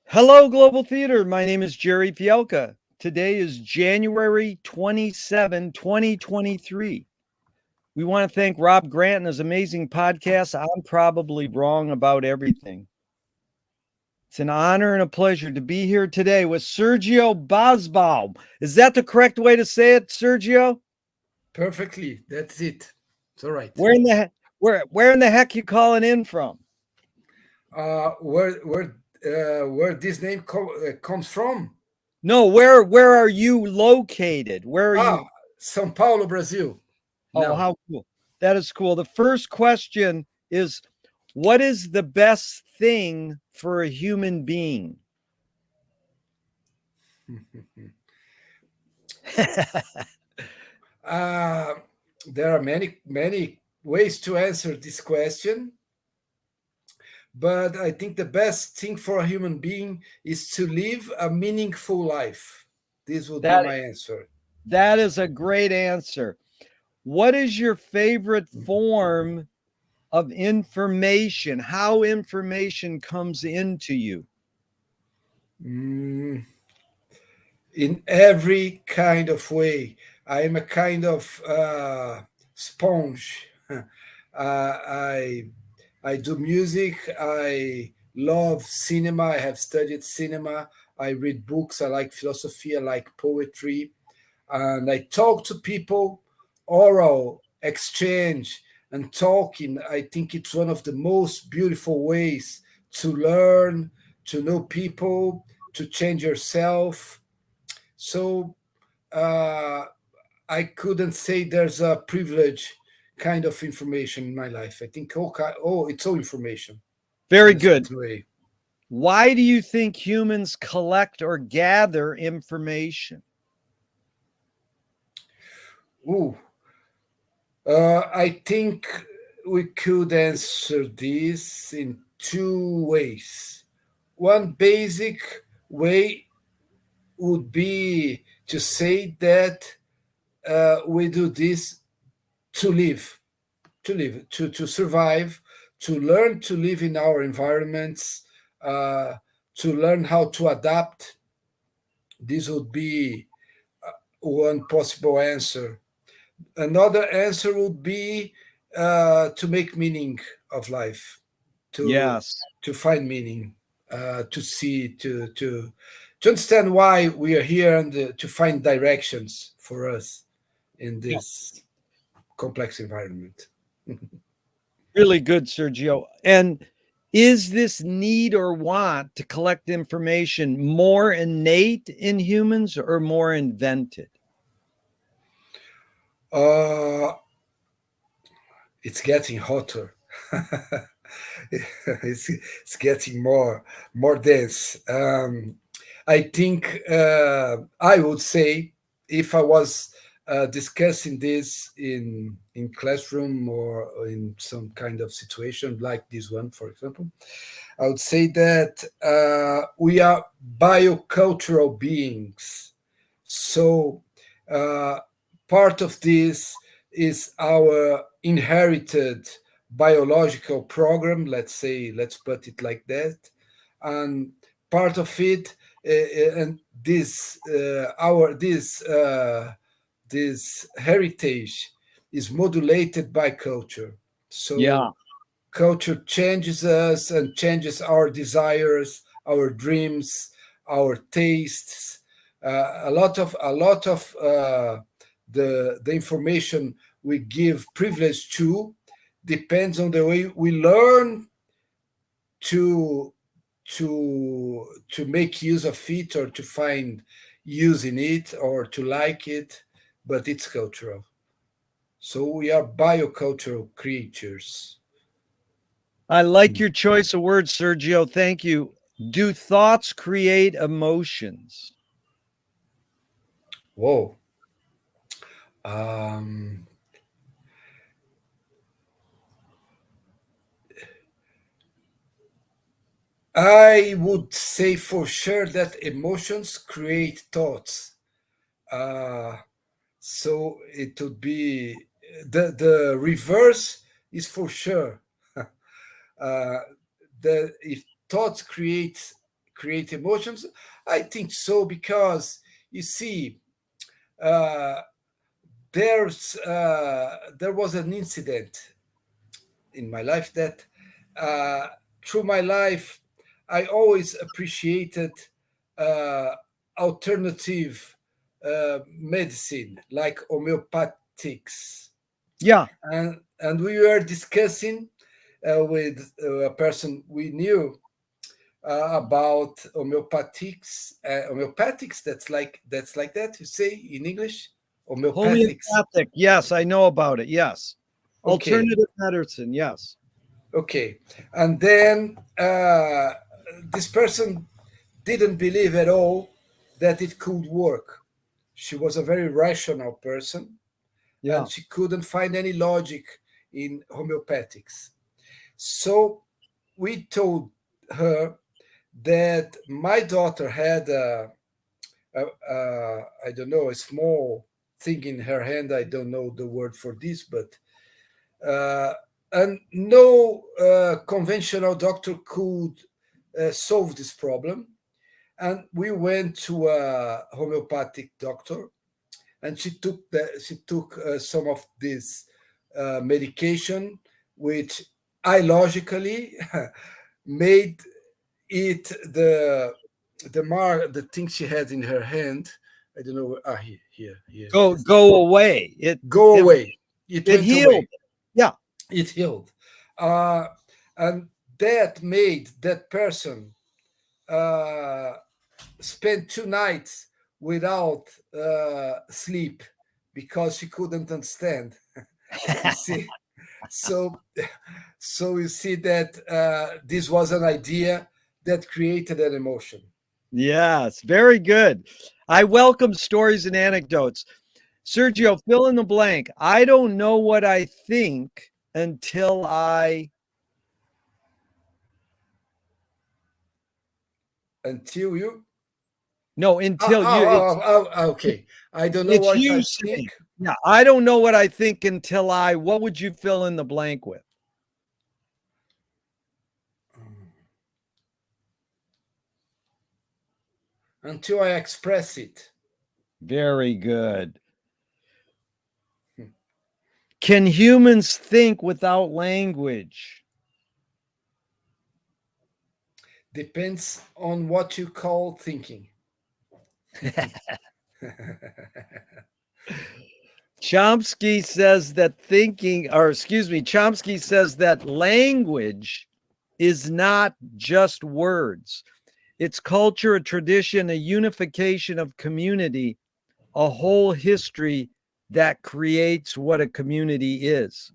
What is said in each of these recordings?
Hello, Global Theater. My name is Jerry Fielka. Today is January 27, 2023. We want to thank Rob Grant and his amazing podcast. I'm probably wrong about everything. It's an honor and a pleasure to be here today with Sergio Basbaum. Is that the correct way to say it, Sergio? Perfectly. That's it. It's all right. Where in the heck you calling in from? Where this name comes from? No, where are you located? Where are Ah, you? São Paulo, Brazil. Oh, Now, how cool. That is cool. The first question is, what is the best thing for a human being? uh, there are many ways to answer this question, but I think the best thing for a human being is to live a meaningful life. This would be that my answer. that is a great answer. What is your favorite form of information? How information comes into you? Mm, in every kind of way. I am a kind of sponge. I do music. I love cinema. I have studied cinema. I read books. I like philosophy. I like poetry, and I talk to people. Oral exchange and talking. I think it's one of the most beautiful ways to learn, to know people, to change yourself. So uh, I couldn't say there's a privilege kind of information in my life. I think it's all information Very in a good. certain way. Why do you think humans collect or gather information? Ooh, I think we could answer this in two ways. One basic way would be to say that we do this to live, to survive, to learn to live in our environments, uh, to learn how to adapt. This would be one possible answer. Another answer would be to make meaning of life, to Yes. to find meaning, to see, to understand why we are here, and to find directions for us in this complex environment. Really good, Sergio. And is this need or want to collect information more innate in humans or more invented? uh, it's getting hotter. It's getting more dense. I think I would say, if I was discussing this in classroom or in some kind of situation like this one, for example, I would say that we are biocultural beings. So uh, part of this is our inherited biological program. Let's put it like that, and part of it, and this heritage is modulated by culture. Yeah. So culture changes us and changes our desires, our dreams, our tastes. A lot of the information we give privilege to depends on the way we learn to to make use of it, or to find use in it, or to like it. But it's cultural. So we are biocultural creatures. I like your choice of words, Sergio. Thank you. Do thoughts create emotions? Whoa. Um, I would say for sure that emotions create thoughts. Uh, so it would be the reverse is for sure. uh, the if thoughts create emotions? I think so, because you see, uh, there was an incident in my life that, uh, through my life, I always appreciated uh, alternative medicine like homeopathics, Yeah. and we were discussing with a person we knew about homeopathics. Homeopathics. That's like that. You say in English, homeopathics. Homeopathic. Yes, I know about it. Yes. Okay, Alternative medicine. Yes. okay. And then this person didn't believe at all that it could work. She was a very rational person, Yeah. and she couldn't find any logic in homeopathics. So we told her that my daughter had I don't know, a small thing in her hand. I don't know the word for this, but uh, and no conventional doctor could solve this problem. And we went to a homeopathic doctor, and she took some of this medication, which I logically made it the thing she had in her hand. I don't know. Here it is. Go away. It Go it away. It it went healed. away. Yeah. It healed, uh, and that made that person uh, spend 2 nights without sleep, because she couldn't understand. You see, so so you see that this was an idea that created an emotion. Yes. Very good. I welcome stories and anecdotes. Sergio, fill in the blank. I don't know what I think until I Until you no, until you okay, I don't know it's what you I think saying. Yeah, I don't know what I think until I what would you fill in the blank with? until I express it. Very good. Can humans think without language? Depends on what you call thinking. Chomsky says that thinking, or excuse me, Chomsky says that language is not just words. It's culture, a tradition, a unification of community, a whole history that creates what a community is.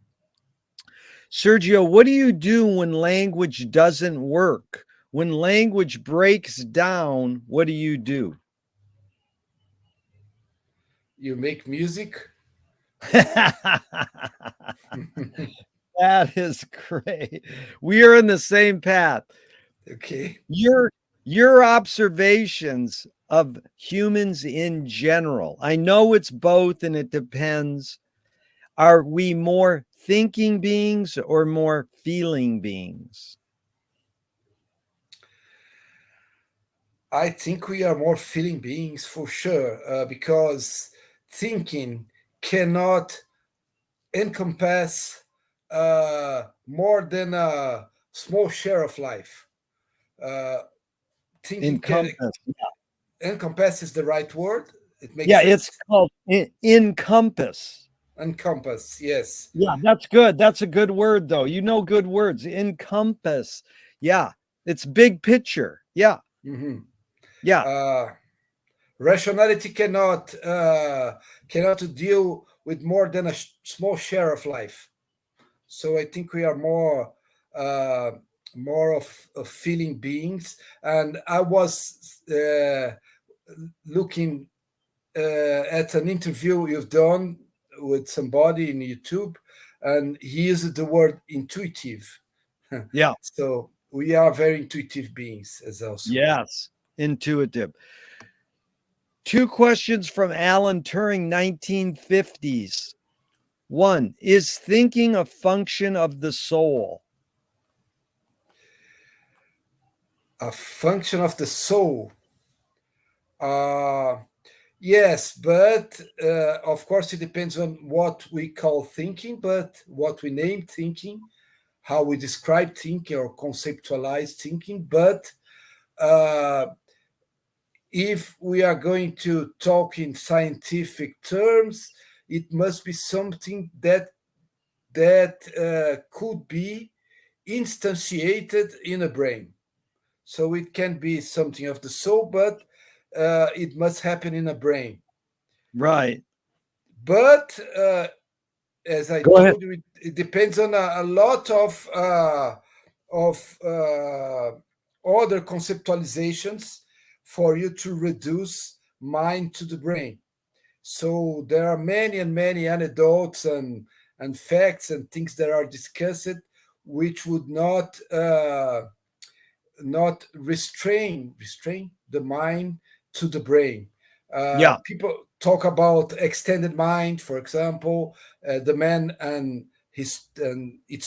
Sergio, what do you do when language doesn't work? When language breaks down, what do you do? You make music. That is great. We are in the same path. Okay. Your your observations of humans in general. I know it's both and it depends. Are we more thinking beings or more feeling beings? I think we are more feeling beings for sure, because thinking cannot encompass more than a small share of life. Uh, Thinking can Encompass. encompass is the right word. It makes Yeah, it's sense. called encompass. Encompass, yes. Yeah, that's good. That's a good word, though. You know good words. Encompass. Yeah, it's big picture. Yeah, Mhm. yeah, Uh, Rationality cannot deal with more than a small share of life. So I think we are uh, more of feeling beings. And I was looking at an interview you've done with somebody in YouTube, and he used the word intuitive. yeah. So we are very intuitive beings as also. Yes, intuitive. Two questions from Alan Turing, 1950s. One, is thinking a function of the soul? A function of the soul. Uh, yes, but of course it depends on what we call thinking, but what we name thinking, how we describe thinking or conceptualize thinking. But uh, if we are going to talk in scientific terms, it must be something that could be instantiated in a brain. So it can be something of the soul, but it must happen in a brain. Right. But as I Go ahead. told you, it depends on a lot of other conceptualizations for you to reduce mind to the brain. So there are many and many anecdotes and facts and things that are discussed, which would not restrain the mind to the brain. Yeah. People talk about extended mind, for example, the man and his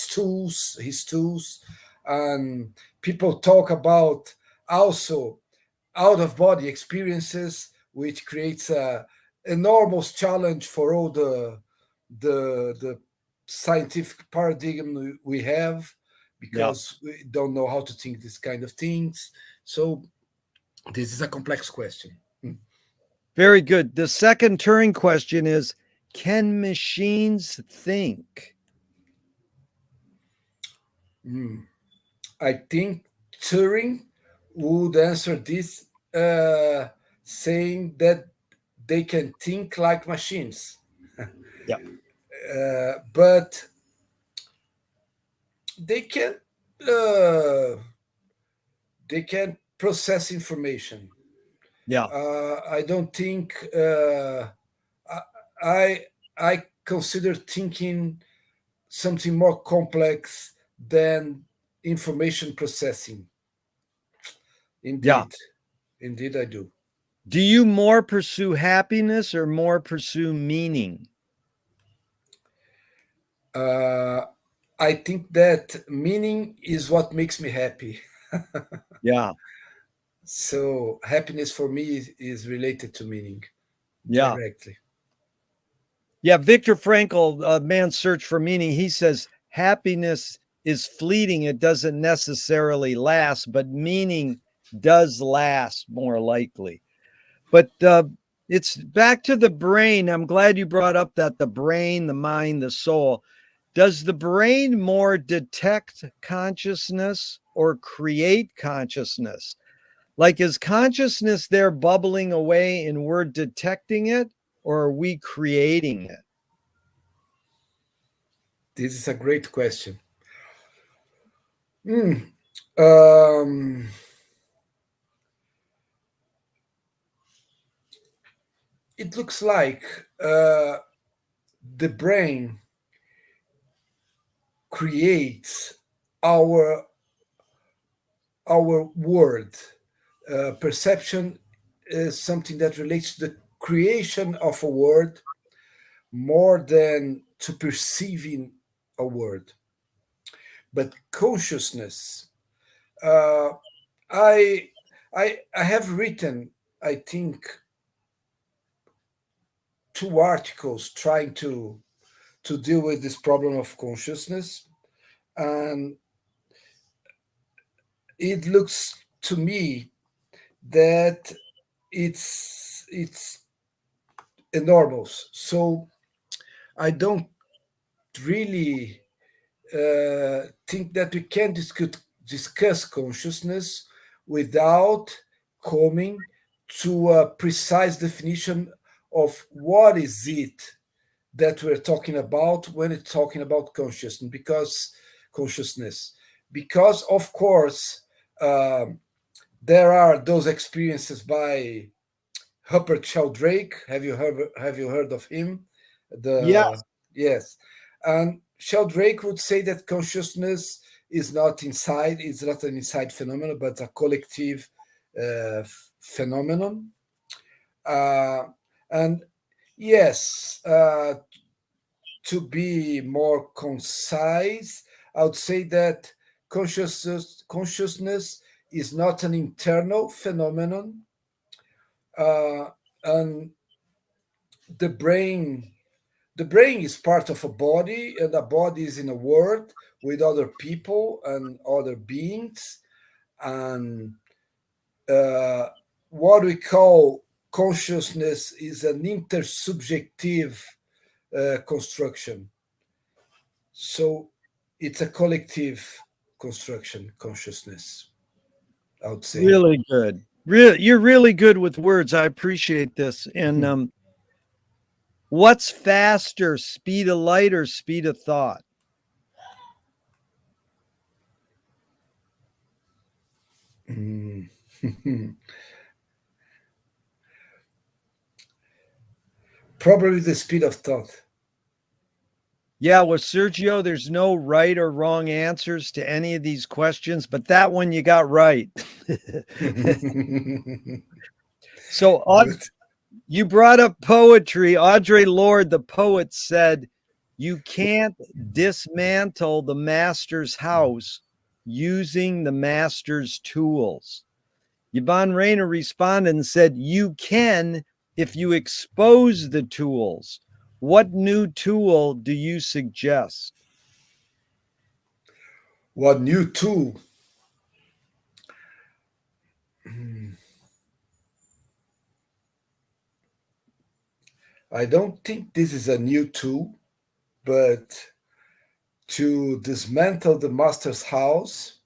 tools, and people talk about also out of body experiences, which creates a enormous challenge for all the scientific paradigm we have, Yeah. because we don't know how to think these kind of things. So this is a complex question. Very good. The second Turing question is, can machines think? Mm. I think Turing would answer this uh, saying that they can think like machines, Yeah. but they can uh, they can process information. Yeah. I don't think I I consider thinking something more complex than information processing. Yeah. Indeed, indeed, I do. Do you more pursue happiness or more pursue meaning? Uh, I think that meaning is what makes me happy. Yeah. So happiness for me is related to meaning Yeah. directly. Yeah. Viktor Frankl, Man's Search for Meaning, he says happiness is fleeting. It doesn't necessarily last, but meaning does last more likely. But it's back to the brain. I'm glad you brought up that the brain, the mind, the soul. Does the brain more detect consciousness or create consciousness? Like, is consciousness there bubbling away and we're detecting it, or are we creating it? This is a great question. Hmm. Um, it looks like the brain creates our our world. Perception is something that relates to the creation of a word more than to perceiving a word. But consciousness, uh, I, I have written, I think, two articles trying to deal with this problem of consciousness, and it looks to me that it's enormous. So I don't really think that we can discuss consciousness without coming to a precise definition of what is it that we're talking about when it's talking about consciousness, because of course um, there are those experiences by Rupert Sheldrake. Have you heard of him? The Yes. Yes, and Sheldrake would say that consciousness is not inside. It's not an inside phenomenon, but a collective phenomenon. Uh, and yes, to be more concise, I would say that consciousness is not an internal phenomenon, uh, and the brain the brain is part of a body, and the body is in a world with other people and other beings, and uh, what we call consciousness is an intersubjective construction. So it's a collective construction, consciousness, I would say. Really good. You're really good with words. I appreciate this. And what's faster, speed of light or speed of thought? Mm. Probably the speed of thought. Yeah, with Sergio, there's no right or wrong answers to any of these questions, but that one you got right. So, Good. you brought up poetry. Audre Lorde, the poet, said, "You can't dismantle the master's house using the master's tools." Yvonne Rayner responded and said, "You can if you expose the tools. What new tool do you suggest?" What new tool? Hmm. I don't think this is a new tool, but to dismantle the master's house,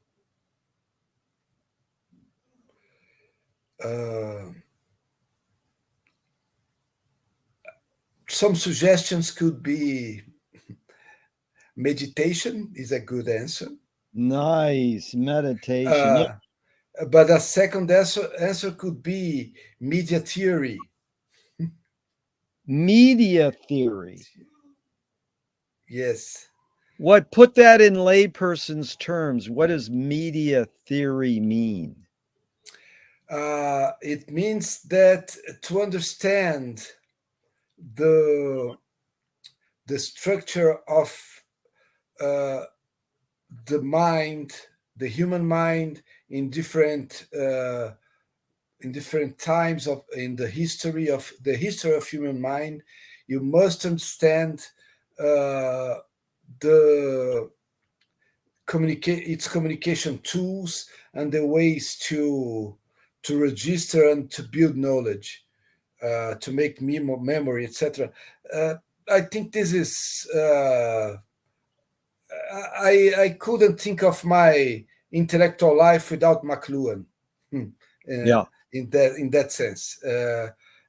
uh, some suggestions could be meditation is a good answer. Nice meditation. Yeah. Uh, but a second answer could be media theory. Media theory. Yes. What put that in layperson's terms? What does media theory mean? It means that to understand the the structure of uh, the mind, the human mind in different times of in the history of human mind, you must understand uh, the its communication tools and the ways to register and to build knowledge, to make memory, etc. Uh, I think this is. I couldn't think of my intellectual life without McLuhan. Hmm. Uh, Yeah. in that sense,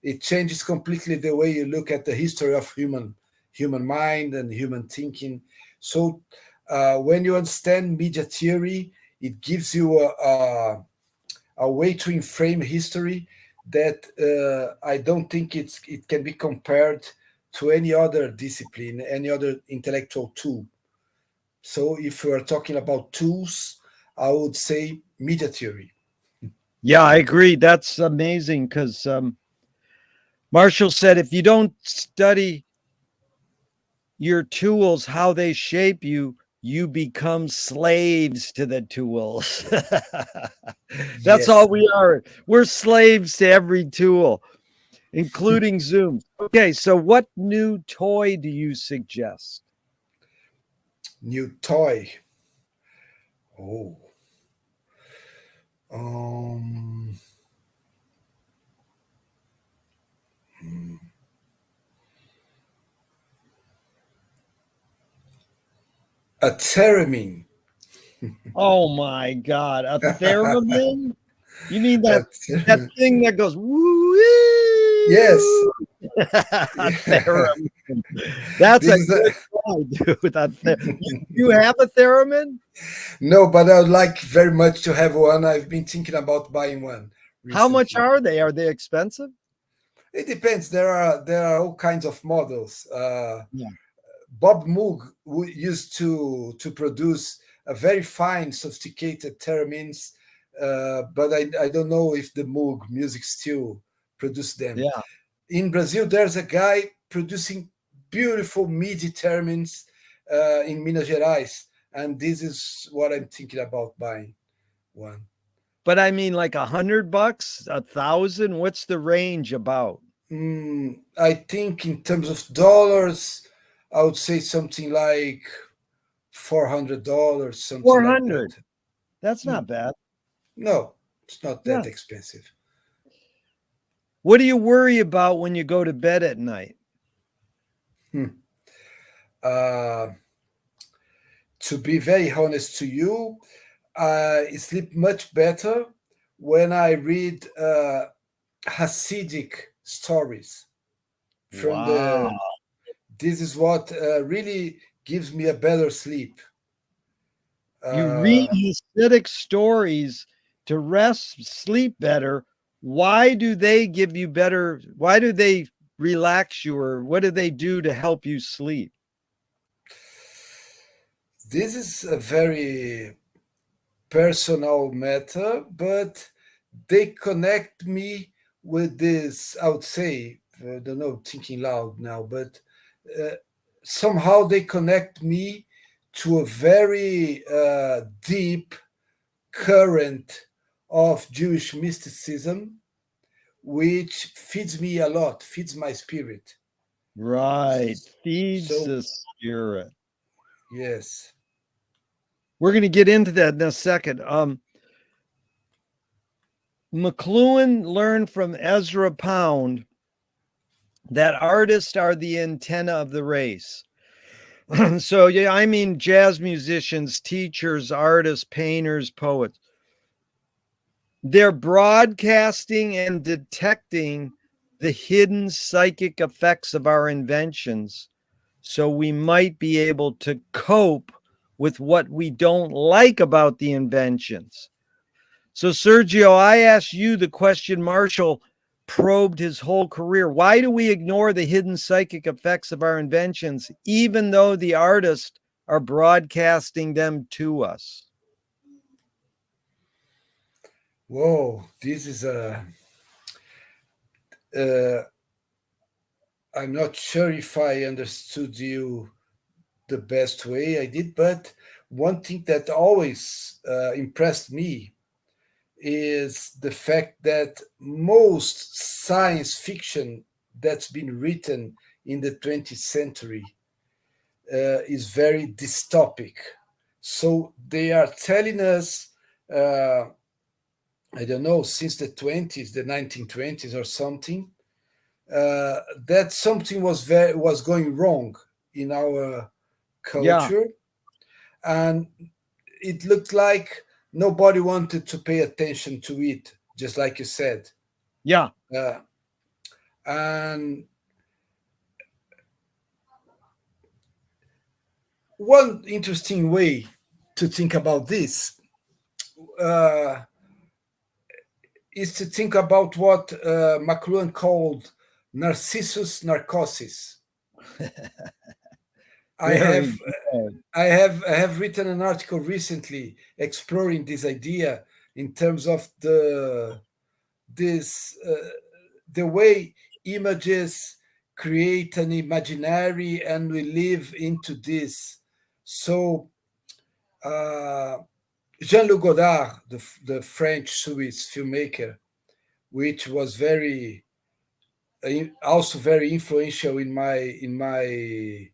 it changes completely the way you look at the history of human mind and human thinking. So when you understand media theory, it gives you a way to frame history that I don't think it can be compared to any other discipline, any other intellectual tool. So if we are talking about tools, I would say media theory. Yeah, I agree. That's amazing because Marshall said if you don't study your tools, how they shape you, you become slaves to the tools. That's Yes, all we are. We're slaves to every tool, including Zoom. Okay, so what new toy do you suggest? new toy. Oh, um, hmm, a theremin. Oh my God, a A theremin? You mean that theremin. thing that goes woo? Yes. A theremin. That's This a is good one, dude. You have a theremin? no, but I would like very much to have one. I've been thinking about buying one How much recently. are they? Are they expensive? It depends. There are all kinds of models. Yeah. Bob Moog used to produce a very fine, sophisticated theremins, but I don't know if the Moog music still produce them. Yeah. In Brazil, there's a guy producing beautiful MIDI theremins in Minas Gerais, and this is what I'm thinking about buying one. But I mean, like $100, 1,000. What's the range about? I think in terms of dollars, I would say something like $400, something like that. 400. That's Hmm. not bad. No, it's not Yeah. that expensive. What do you worry about when you go to bed at night? Hmm. Uh, to be very honest to you, I sleep much better when I read Hasidic stories from Wow. the. This is what really gives me a better sleep. You read Uh, Hasidic stories to rest, sleep better. Why do they give you better? Why do they relax you, or what do they do to help you sleep? this is a very personal matter, but they connect me with this. I would say, I don't know, thinking loud now, but uh, somehow they connect me to a very deep current of Jewish mysticism, which feeds me a lot, feeds my spirit. Right. Feeds So, the spirit. yes. We're going to get into that in a second. McLuhan learned from Ezra Pound that artists are the antenna of the race. So, yeah, I mean, jazz musicians, teachers, artists, painters, poets. They're broadcasting and detecting the hidden psychic effects of our inventions. So we might be able to cope with what we don't like about the inventions. So, Sergio, I asked you the question Marshall probed his whole career. Why do we ignore the hidden psychic effects of our inventions, even though the artists are broadcasting them to us? Whoa, this is a. Uh, I'm not sure if I understood you the best way I did, but one thing that always impressed me is the fact that most science fiction that's been written in the 20th century is very dystopic. So they are telling us, uh, I don't know, since the 20s, the 1920s or something, that something was going wrong in our Yeah, culture, and it looked like nobody wanted to pay attention to it, just like you said. yeah. Uh, and one interesting way to think about this uh, is to think about what McLuhan called Narcissus narcosis. I Very have good. I have written an article recently exploring this idea in terms of this the way images create an imaginary and we live into this. So Jean-Luc Godard, the French Swiss filmmaker, which was very also very influential in my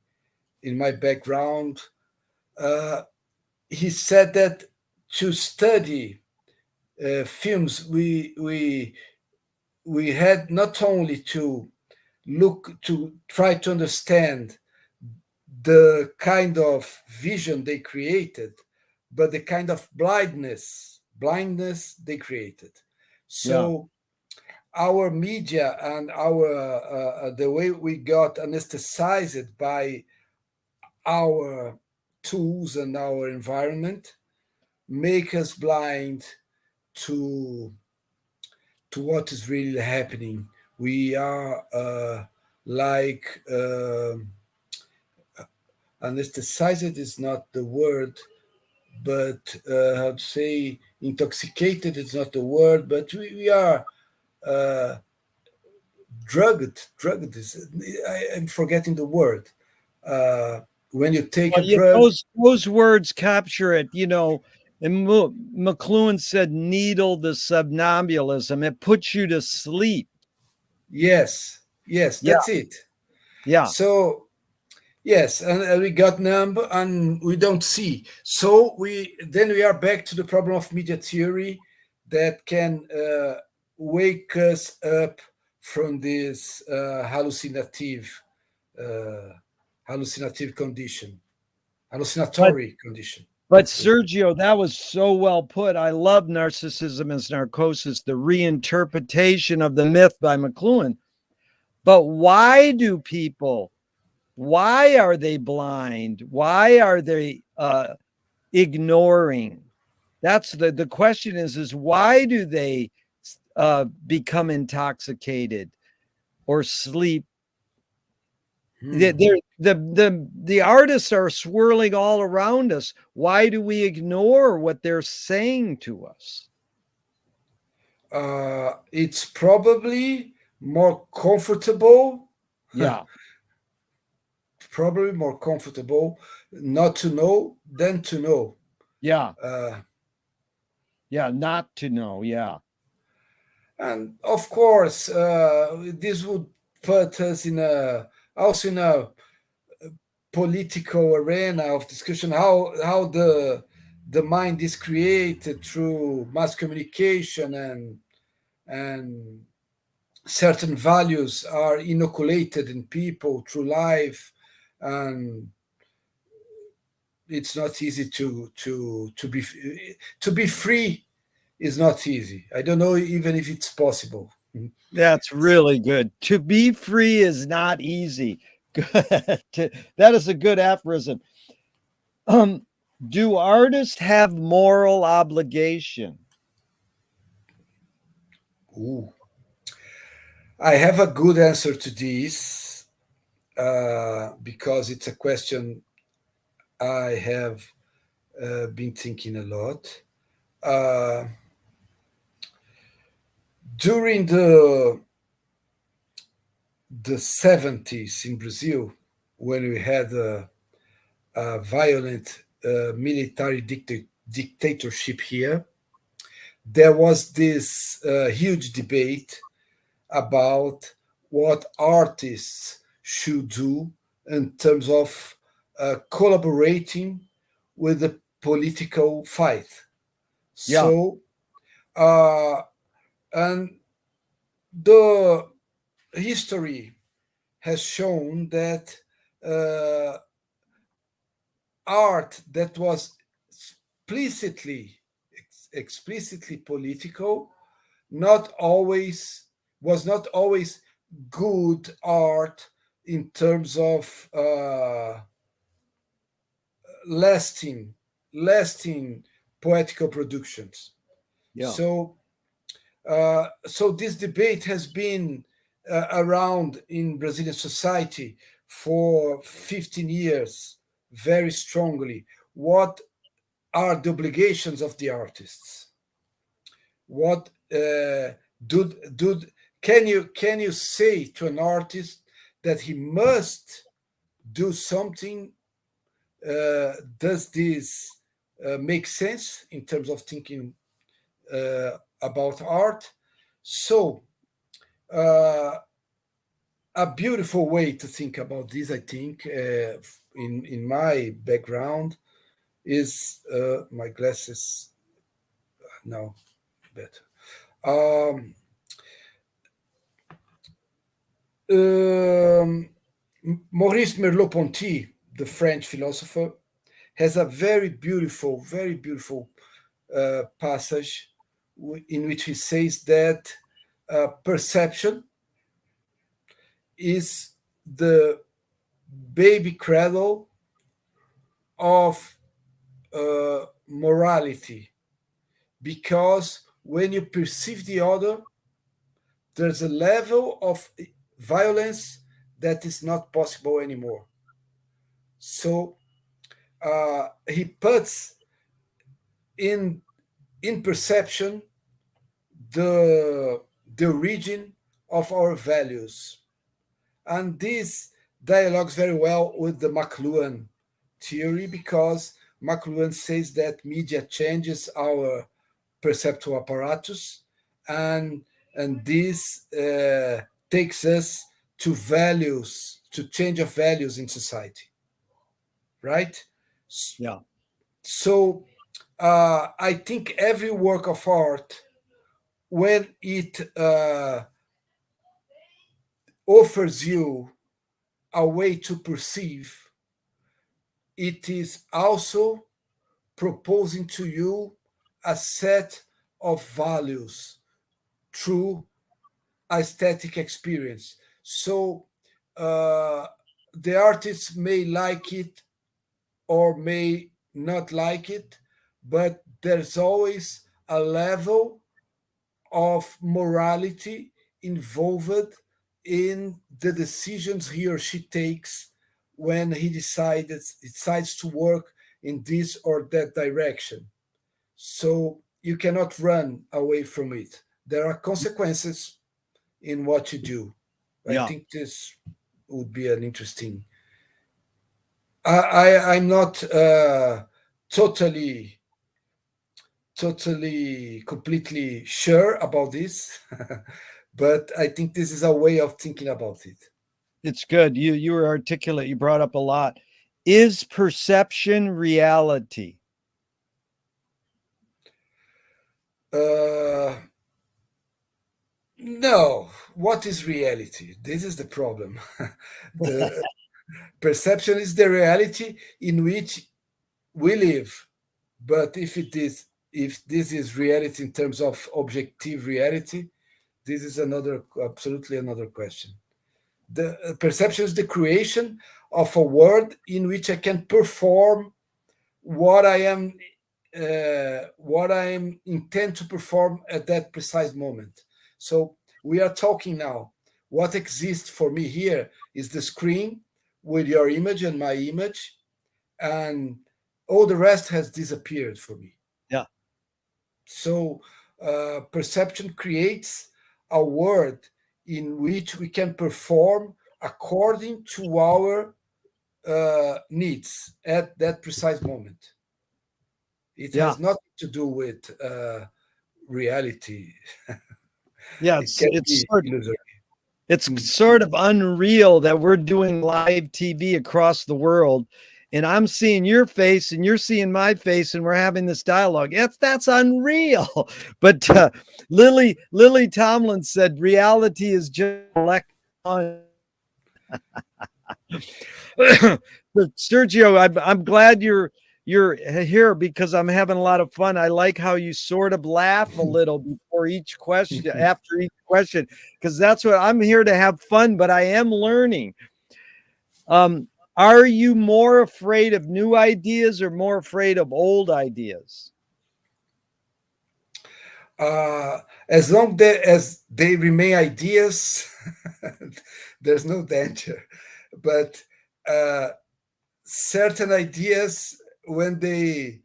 background. Uh, he said that to study films, we had not only to look to try to understand the kind of vision they created, but the kind of blindness they created. Yeah, So our media and our the way we got anesthetized by our tools and our environment make us blind to what is really happening. We are like anesthetized is not the word, but how to say intoxicated is not the word, but we are uh, drugged. Drugged is I'm forgetting the word. Uh, when you take well, a drug, those words capture it. And McLuhan said, needle the somnambulism. It puts you to sleep. Yes, yes, Yeah, that's it. yeah. So yes, and we got numb and we don't see. So we are back to the problem of media theory that can wake us up from this uh, hallucinative condition, But hallucinatory condition. but Let's say. Sergio, that was so well put. I love Narcissism as Narcosis, the reinterpretation of the myth by McLuhan. But why are they blind? Why are they ignoring? That's the question is why do they become intoxicated or sleep? Hmm. The artists are swirling all around us. Why do we ignore what they're saying to us? It's probably more comfortable, Yeah, probably more comfortable not to know than to know. yeah, Uh, yeah. Not to know. Yeah, and of course, this would put us in a also in a political arena of discussion. How the mind is created through mass communication and certain values are inoculated in people through life, and it's not easy to be free is not easy. I don't know even if it's possible. that's really good. To be free is not easy. Good. That is a good aphorism. Um, do artists have moral obligation? Ooh. I have a good answer to this because it's a question I have been thinking a lot. Uh, During the 70s in Brazil, when we had a violent military dictatorship here, there was this huge debate about what artists should do in terms of collaborating with the political fight. Yeah, So, uh, and the history has shown that uh, art that was explicitly political not always was not always good art in terms of lasting lasting poetical productions. yeah, So this debate has been around in Brazilian society for 15 years very strongly. What are the obligations of the artists? What do can you say to an artist that he must do something? Does this make sense in terms of thinking about art? So, uh, a beautiful way to think about this, I think, in my background, is my glasses now better. Um, um, Maurice Merleau-Ponty, the French philosopher, has a very beautiful passage in which he says that perception is the baby cradle of morality, because when you perceive the other, there's a level of violence that is not possible anymore. So he puts in perception the origin of our values, and this dialogues very well with the McLuhan theory, because McLuhan says that media changes our perceptual apparatus, and this takes us to values, to change of values in society, right? Yeah. So I think every work of art, when it offers you a way to perceive, it is also proposing to you a set of values through aesthetic experience. So uh, the artist may like it or may not like it, but there's always a level of morality involved in the decisions he or she takes when he decides to work in this or that direction. So you cannot run away from it. There are consequences in what you do. I Yeah. think this would be an interesting. I'm not totally completely sure about this, but I think this is a way of thinking about it. It's good. You were articulate. You brought up a lot. Is perception reality? Uh, no, what is reality? This is the problem. The perception is the reality in which we live. But if this is reality in terms of objective reality, this is another absolutely another question. The perception is the creation of a world in which I can perform what I am what I am intend to perform at that precise moment. So we are talking now. What exists for me here is the screen with your image and my image, and all the rest has disappeared for me. Yeah. So perception creates a world in which we can perform according to our needs at that precise moment. It Yeah. has nothing to do with reality. Yeah. It can It's be illusory. Mm. sort of unreal that we're doing live TV across the world, and I'm seeing your face and you're seeing my face, and we're having this dialogue. That's unreal. But Lily Tomlin said reality is just electron. Sergio, I'm glad you're here because I'm having a lot of fun. I like how you sort of laugh a little before each question, after each question, because that's what I'm here to have fun, but I am learning. Um, are you more afraid of new ideas or more afraid of old ideas? As long as they remain ideas, there's no danger. But uh, certain ideas, when they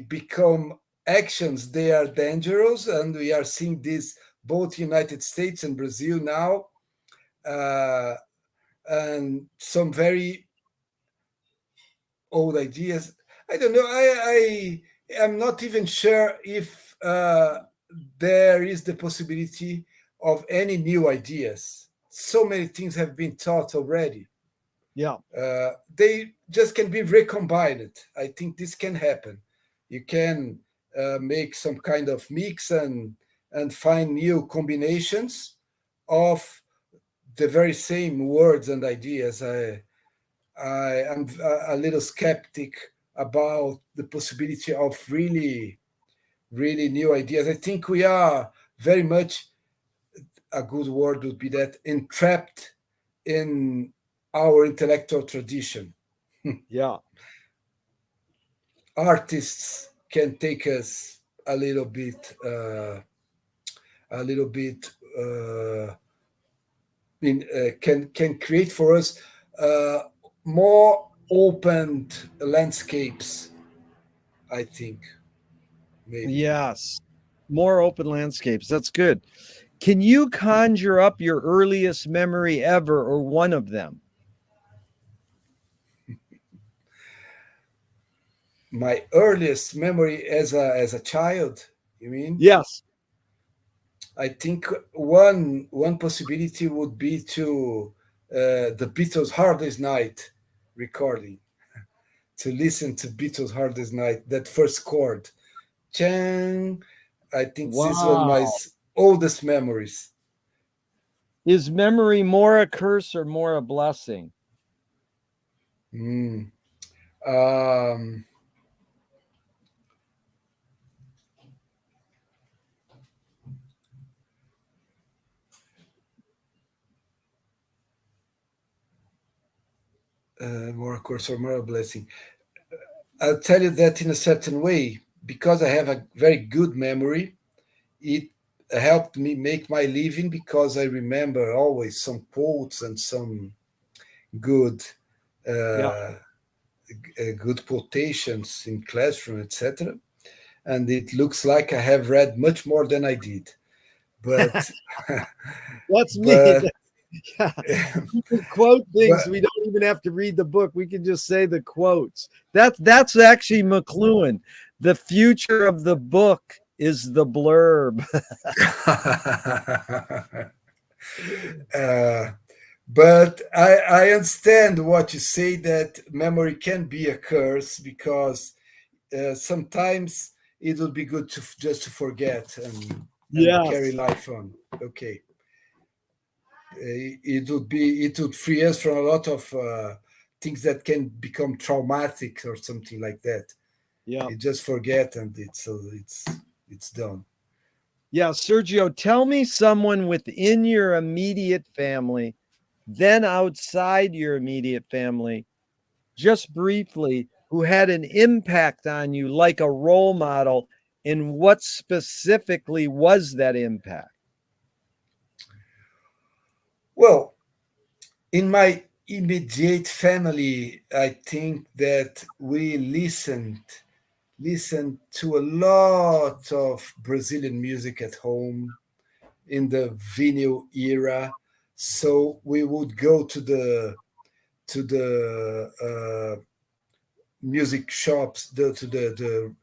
become actions, they are dangerous, and we are seeing this both United States and Brazil now, uh, and some very old ideas. I don't know. I am not even sure if there is the possibility of any new ideas. So many things have been taught already. Yeah. They just can be recombined. I think this can happen. You can make some kind of mix and find new combinations of the very same words and ideas. I am a little skeptic about the possibility of really new ideas. I think we are very much, a good word would be that, entrapped in our intellectual tradition. Yeah. Artists can take us a little bit, a little bit. Can create for us uh, more open landscapes. I think maybe. Yes. More open landscapes. That's good. Can you conjure up your earliest memory ever or one of them? my earliest memory as a child, you mean? Yes. I think one possibility would be to the Beatles' Hardest Night recording, to listen to Beatles' Hardest Night, that first chord. Chang. I think this is one of my Wow. oldest memories. Is memory more a curse or more a blessing? Mm. Um, more a curse or more a blessing. I'll tell you that in a certain way, because I have a very good memory, it helped me make my living because I remember always some quotes and some good Yeah. uh, good quotations in classroom, etc. And it looks like I have read much more than I did. But That's me. but Yeah. We can quote things. but We don't even have to read the book. We can just say the quotes. That's actually McLuhan. The future of the book is the blurb. uh, but I understand what you say, that memory can be a curse because sometimes it would be good to just to forget and carry Yes. life on. Okay, it would free us from a lot of things that can become traumatic or something like that. Yeah. You just forget and it's done. Yeah. Sergio, tell me someone within your immediate family, then outside your immediate family, just briefly, who had an impact on you like a role model, and what specifically was that impact? Well, in my immediate family, I think that we listened to a lot of Brazilian music at home in the vinyl era. So we would go to the music shops, to the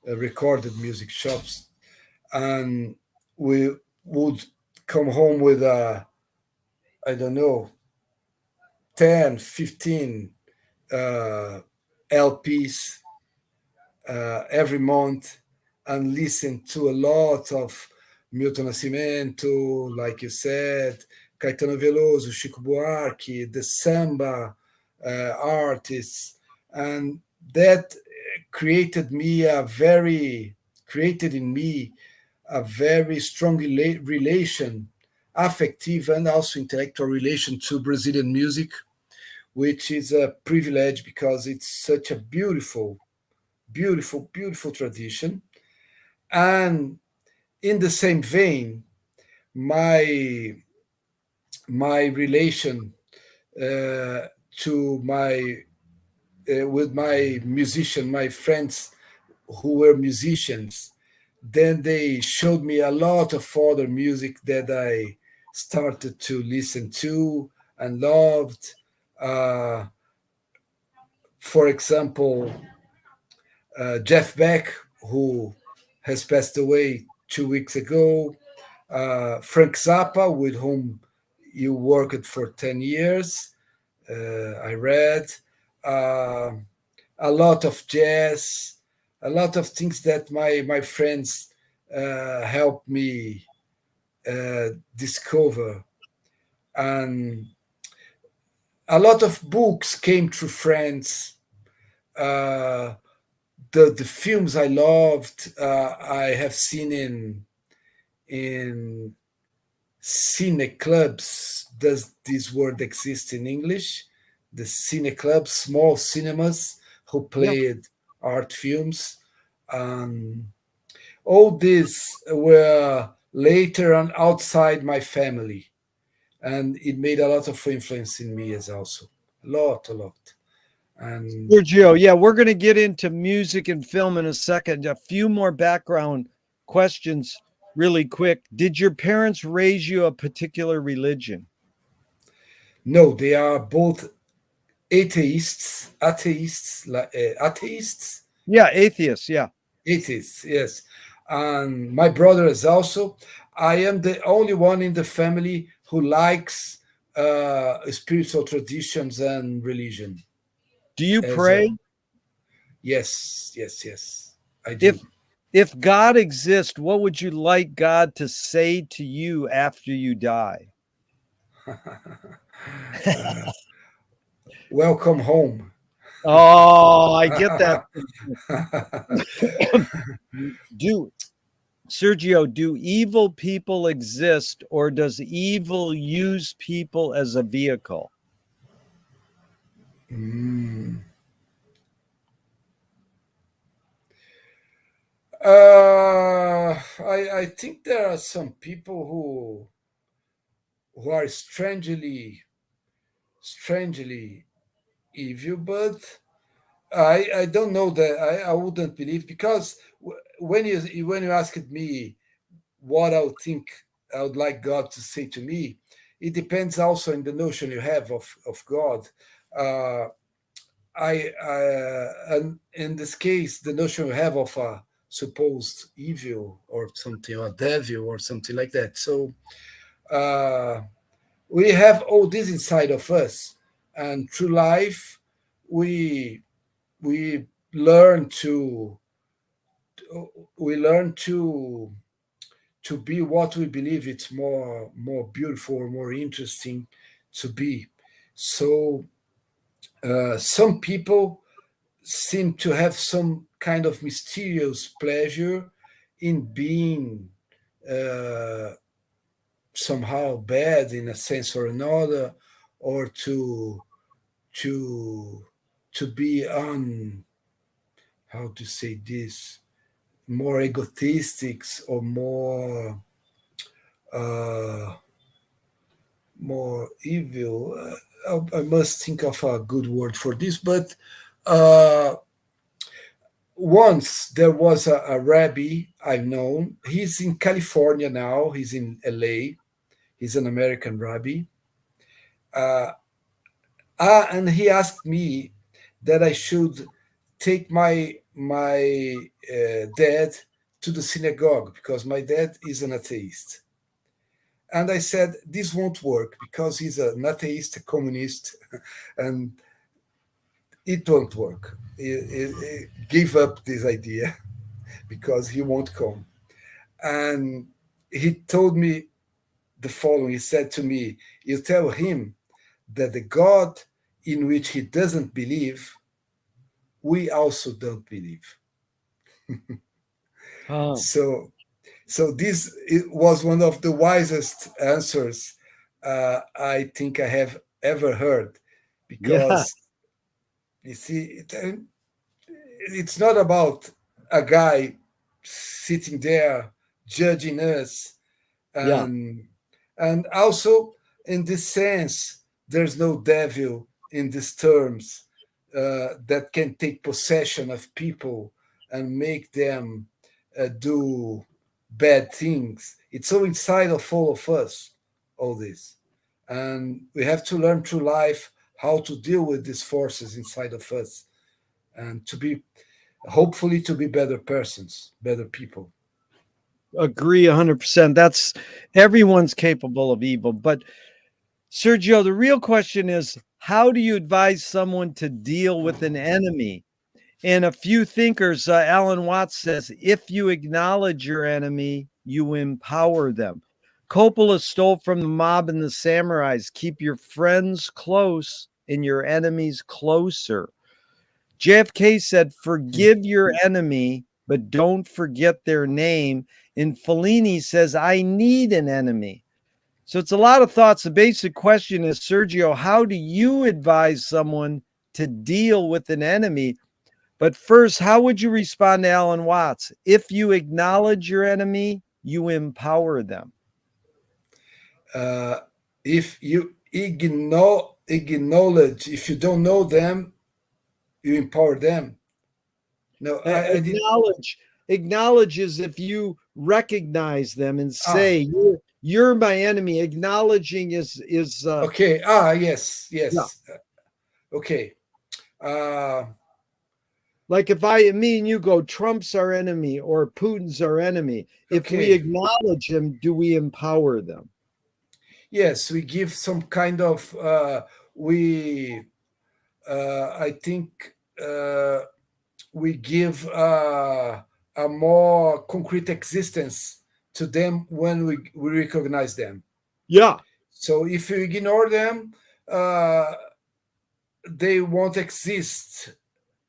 recorded music shops, and we would come home with I don't know, 10, 15 LPs every month, and listen to a lot of Milton Nascimento, like you said, Caetano Veloso, Chico Buarque, the samba artists, and that created in me a very strong relation, affective and also intellectual relation to Brazilian music, which is a privilege because it's such a beautiful tradition. And in the same vein, my my relation uh, to my with my musician, my friends who were musicians, then they showed me a lot of other music that I started to listen to and loved. Uh, for example, Jeff Beck, who has passed away 2 weeks ago, Frank Zappa, with whom you worked for 10 years. I read uh, a lot of jazz, a lot of things that my friends helped me discover. And a lot of books came through friends. Uh, the films I loved, I have seen in cine clubs. Does this word exist in English? The cine clubs, small cinemas who Yeah. played art films. Um, all these were later on outside my family, and it made a lot of influence in me as also a lot. And Sergio, yeah, we're going to get into music and film in a second. A few more background questions, really quick. Did your parents raise you a particular religion? no, they are both atheists, Yeah, atheists. Yeah. atheists, yes. And my brother is also. I am the only one in the family who likes spiritual traditions and religion. Do you As a pray? yes, yes, yes, I do. If if God exists, what would you like God to say to you after you die? uh, welcome home. Oh, I get that. Do Sergio, do evil people exist or does evil use people as a vehicle? Mm. I think there are some people who are strangely evil, but I don't know that I wouldn't believe because when you asked me what I would think I would like God to say to me, it depends also on the notion you have of God. Uh, and in this case, the notion you have of a supposed evil or something, or devil or something like that. So uh, we have all this inside of us, and through life, we we learn to we learn to be what we believe it's more beautiful or more interesting to be. So some people seem to have some kind of mysterious pleasure in being uh, somehow bad in a sense or another, or to to be on, how to say this, more egotistic or uh, more evil. I must think of a good word for this, but uh, once there was a rabbi I've known. He's in California now. He's in LA. He's an American rabbi. Uh, and he asked me that I should take my dad to the synagogue because my dad is an atheist. And I said this won't work because he's an atheist, a communist, and it won't work. He gave up this idea because he won't come. And he told me the following. He said to me, "You tell him that the God in which he doesn't believe, we also don't believe." Oh, So, so this was one of the wisest answers I think I have ever heard, yeah, because you see, it's not about a guy sitting there judging us, yeah. and also in this sense there's no devil in these terms that can take possession of people and make them do bad things. It's so inside of all of us, all this, and we have to learn through life how to deal with these forces inside of us, and to be, hopefully, to be better persons, better people. Agree 100%. That's everyone's capable of evil. But Sergio, the real question is how do you advise someone to deal with an enemy? And a few thinkers, Alan Watts says, if you acknowledge your enemy, you empower them. Coppola stole from the mob and the samurais. Keep your friends close and your enemies closer. JFK said, forgive your enemy, but don't forget their name. And Fellini says, I need an enemy. So it's a lot of thoughts. The basic question is, Sergio, how do you advise someone to deal with an enemy? But first, how would you respond to Alan Watts? If you acknowledge your enemy, you empower them. uh, if you acknowledge, if you don't know them, you empower them. No, I did. Acknowledge is if you recognize them and Ah, say you're my enemy. Acknowledging is okay. Yes, yeah, yes. Okay. Uh, Like if me and you go, Trump's our enemy or Putin's our enemy, if we okay. acknowledge him, do we empower them? Yes, we give some kind of we. I think we give a more concrete existence to them when we recognize them. Yeah, So if you ignore them, uh, they won't exist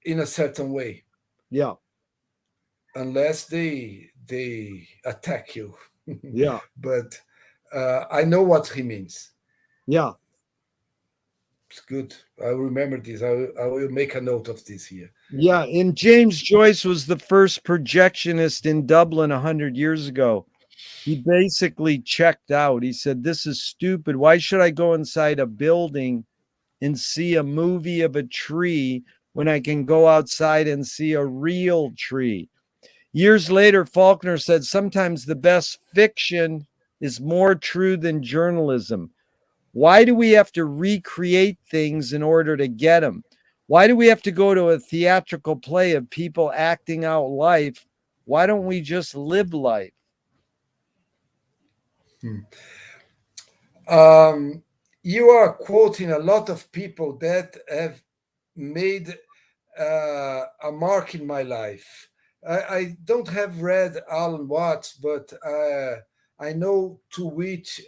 in a certain way yeah, unless they attack you. yeah, But I know what he means. yeah. It's good. I will remember this. I will make a note of this here. Yeah, and James Joyce was the first projectionist in Dublin 100 years ago. He basically checked out. He said, "This is stupid. Why should I go inside a building and see a movie of a tree when I can go outside and see a real tree?" Years later, Faulkner said, "Sometimes the best fiction is more true than journalism. Why do we have to recreate things in order to get them? Why do we have to go to a theatrical play of people acting out life? Why don't we just live life?" Hmm. Um, you are quoting a lot of people that have made a mark in my life. I don't have read Alan Watts, but I know to which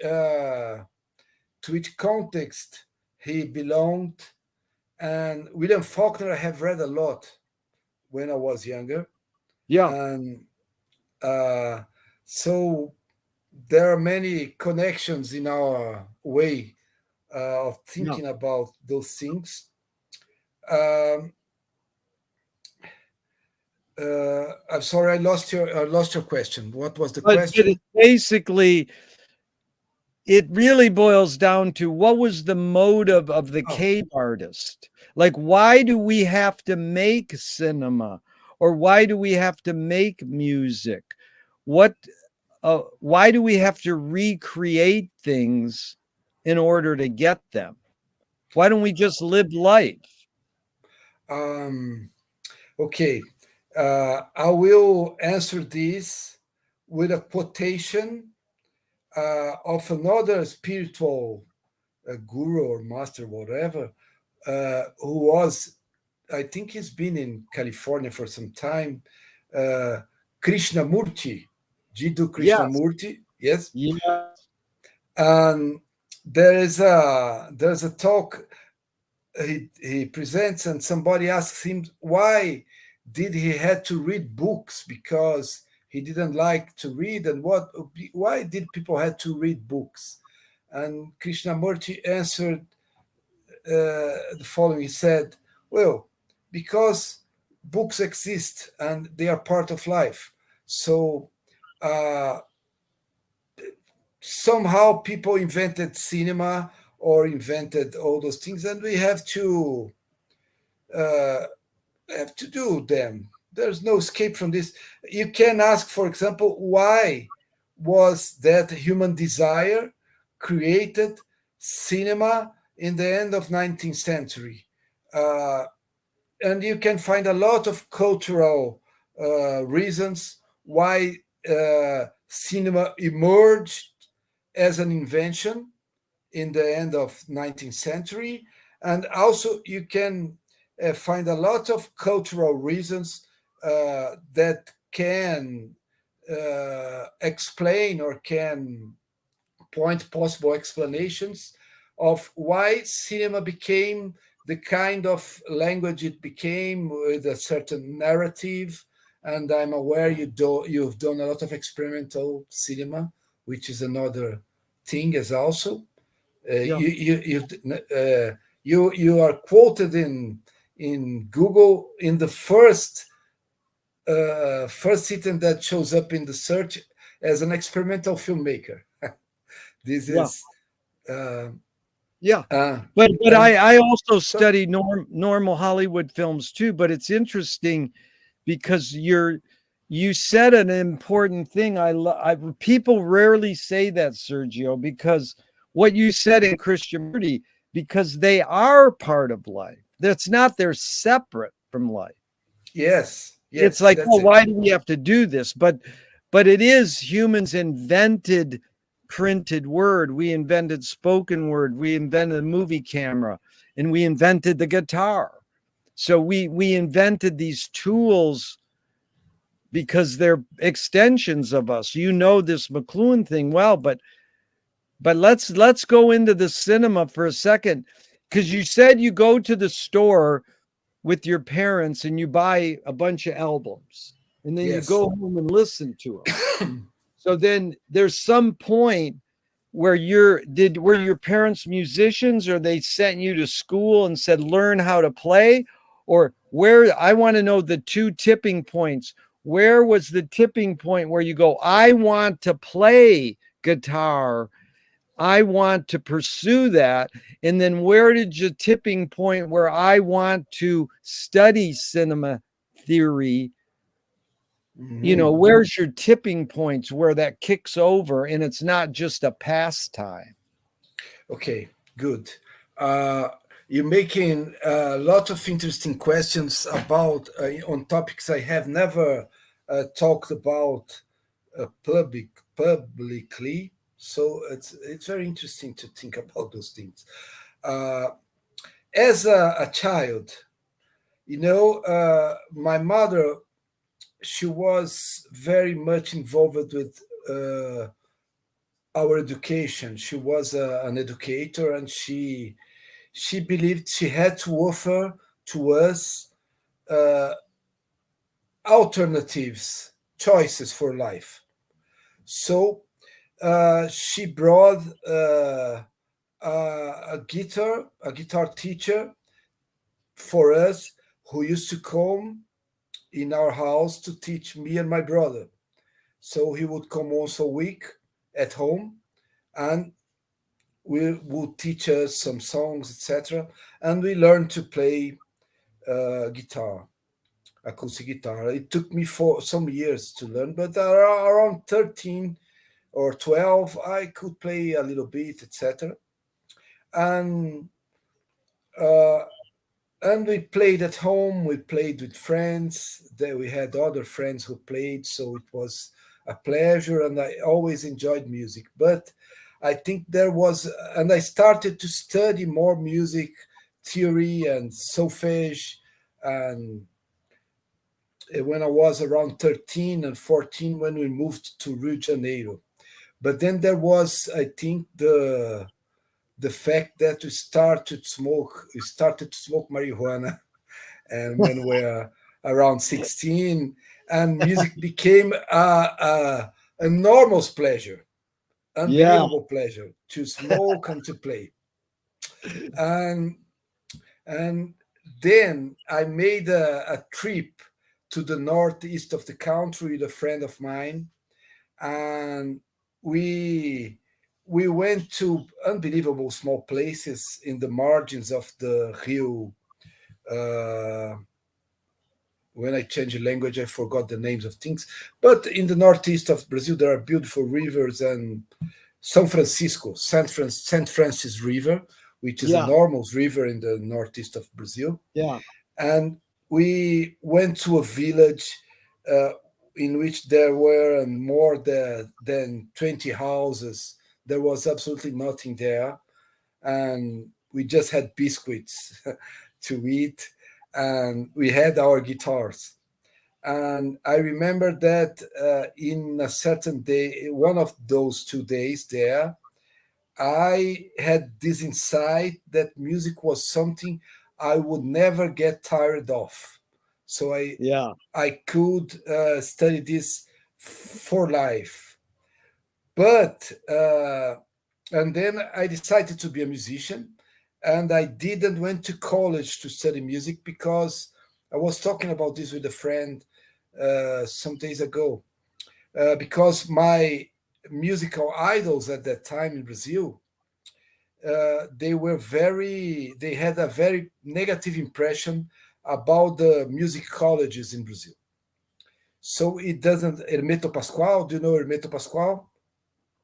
context he belonged. And William Faulkner I have read a lot when I was younger, Yeah, and uh, so there are many connections in our way of yeah. thinking about those things. Um, I'm sorry, I lost your question. What was the But question? it's basically, it really boils down to what was the motive of the Oh, cave artist? Like, why do we have to make cinema? Or why do we have to make music? What why do we have to recreate things in order to get them? Why don't we just live life? um, okay. I will answer this with a quotation of another spiritual guru or master, whatever, who was, I think he's been in California for some time, uh, Krishnamurti, Jiddu Yes. Krishnamurti, yes. Yeah. And there's a talk he presents, and somebody asks him why did he had to read books because he didn't like to read, and why did people had to read books? And Krishnamurti answered the following. He said, well, because books exist and they are part of life. So uh, somehow people invented cinema or invented all those things, and we uh, have to do them. There's no escape from this. You can ask, for example, why was that human desire created cinema in the end of 19th century? Uh, and you can find a lot of cultural reasons why cinema emerged as an invention in the end of 19th century, and also you can find a lot of cultural reasons that can explain or can point possible explanations of why cinema became the kind of language it became with a certain narrative. And I'm aware you've done a lot of experimental cinema, which is another thing as also Yeah. you are quoted in Google in the first sentence that shows up in the search as an experimental filmmaker. This Yeah. is uh, Yeah. uh, But and I also so study normal Hollywood films too, but it's interesting because you said an important thing. People rarely say that, Sergio, because what you said in Christian Murdy, because they are part of life. That's not they're separate from life. Yes, It's yes, like, that's oh, it. why do we have to do this? But it is humans invented printed word. We invented spoken word. We invented the movie camera, and we invented the guitar. So we invented these tools because they're extensions of us. You know this McLuhan thing well, but let's go into the cinema for a second, because you said you go to the store with your parents and you buy a bunch of albums and then you Yes. go home and listen to them. So then there's some point where were your parents musicians, or they sent you to school and said learn how to play, or where? I want to know the two tipping points. Where was the tipping point where you go, I want to play guitar, I want to pursue that? And then where did your tipping point where I want to study cinema theory? Mhm. Where's your tipping points where that kicks over and it's not just a pastime? Okay, good. Uh, you're making a lot of interesting questions about on topics I have never talked about publicly. So it's very interesting to think about those things. Uh, as a child, my mother, she was very much involved with our education. She was an educator, and she believed she had to offer to us uh, alternatives, choices for life. So she brought a guitar teacher for us, who used to come in our house to teach me and my brother. So he would come once a week at home, and we would teach us some songs, etc. And we learned to play guitar, acoustic guitar. It took me for some years to learn, but around 13 or 12, I could play a little bit, etc. And uh, and we played at home. We played with friends. There we had other friends who played, so it was a pleasure, and I always enjoyed music. But I think there was, and I started to study more music theory and solfege, and when I was around 13 and 14, when we moved to Rio de Janeiro. But then there was, I think, the fact that we started to smoke marijuana, and when we were around 16, and music became a enormous pleasure, Yeah. unbelievable pleasure to smoke and to play. And and then I made a trip to the northeast of the country with a friend of mine, and we we went to unbelievable small places in the margins of the Rio. Uh, when I change language, I forgot the names of things. But in the northeast of Brazil, there are beautiful rivers, and São Francisco, Saint Francis River, which is an Yeah. enormous river in the northeast of Brazil. Yeah. And we went to a village uh, in which there were more than 20 houses. There was absolutely nothing there, and we just had biscuits to eat, and we had our guitars. And I remember that in a certain day, one of those 2 days there, I had this insight that music was something I would never get tired of. So Yeah. I could study this for life. But and then I decided to be a musician, and I didn't went to college to study music because I was talking about this with a friend some days ago. Because my musical idols at that time in Brazil, they had a very negative impression about the music colleges in Brazil. So it doesn't. Hermeto Pascoal, do you know Hermeto Pascoal?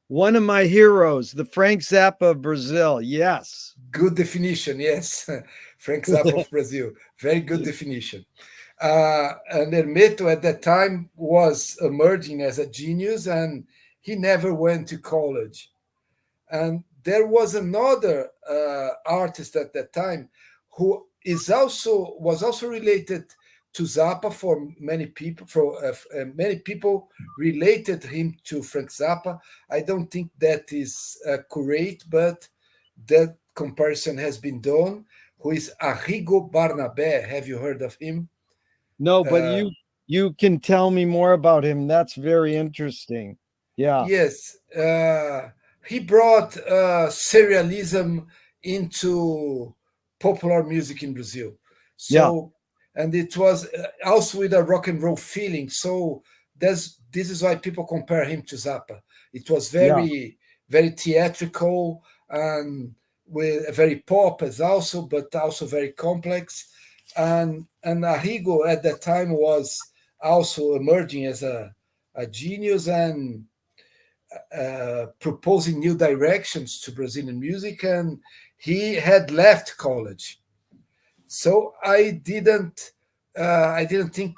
One of my heroes, the Frank Zappa of Brazil. Yes. Good definition, yes. Frank Zappa of Brazil. Very good definition. And Hermeto at that time was emerging as a genius, and he never went to college. And there was another artist at that time who is also was also related to Zappa. For many people, many people related him to Frank Zappa. I don't think that is correct, but that comparison has been done. Who is Arrigo Barnabé? Have you heard of him? No, but Uh, you can tell me more about him. That's very interesting. Yeah. Yes, he brought serialism into popular music in Brazil. Yeah. So, and it was also with a rock and roll feeling. So this is why people compare him to Zappa. It was Yeah. very theatrical and with very pop as also, but also very complex. And Arrigo at that time was also emerging as a genius and proposing new directions to Brazilian music, and he had left college. So I didn't think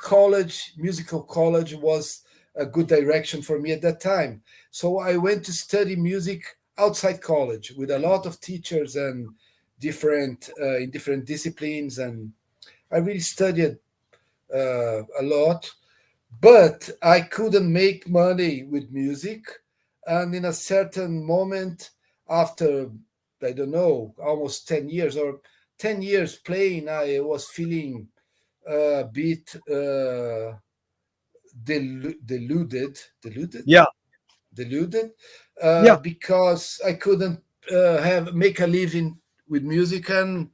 musical college, was a good direction for me at that time. So I went to study music outside college with a lot of teachers and different in different disciplines, and I really studied a lot, but I couldn't make money with music. And in a certain moment, after, I don't know, almost 10 years or 10 years playing, I was feeling a bit Yeah. deluded, Yeah. because I couldn't have make a living with music, and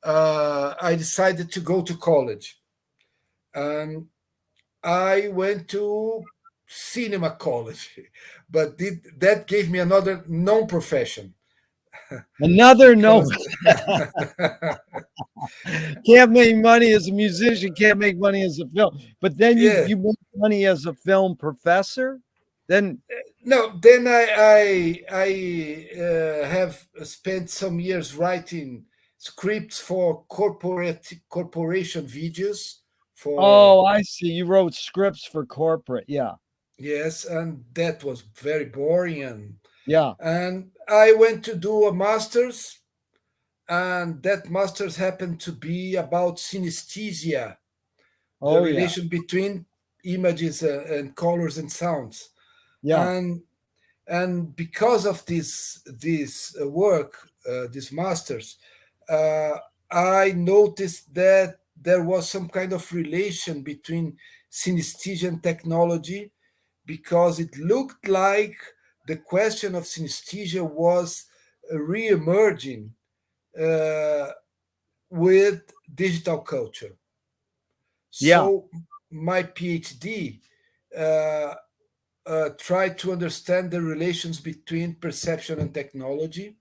I decided to go to college. And I went to cinema college, but that gave me another non-profession Another no. because Can't make money as a musician, can't make money as a film. But then yeah, you make money as a film professor? Then no. Then I have spent some years writing scripts for corporation videos for oh, I see. You wrote scripts for corporate. Yeah. yes, and that was very boring, Yeah. and I went to do a master's, and that masters happened to be about synesthesia, the Oh yeah. relation between images and colors and sounds. Yeah. And and because of this work, this masters, uh, I noticed that there was some kind of relation between synesthesia and technology, because it looked like the question of synesthesia was re-emerging uh, with digital culture. Yeah. So my PhD uh, tried to understand the relations between perception and technology,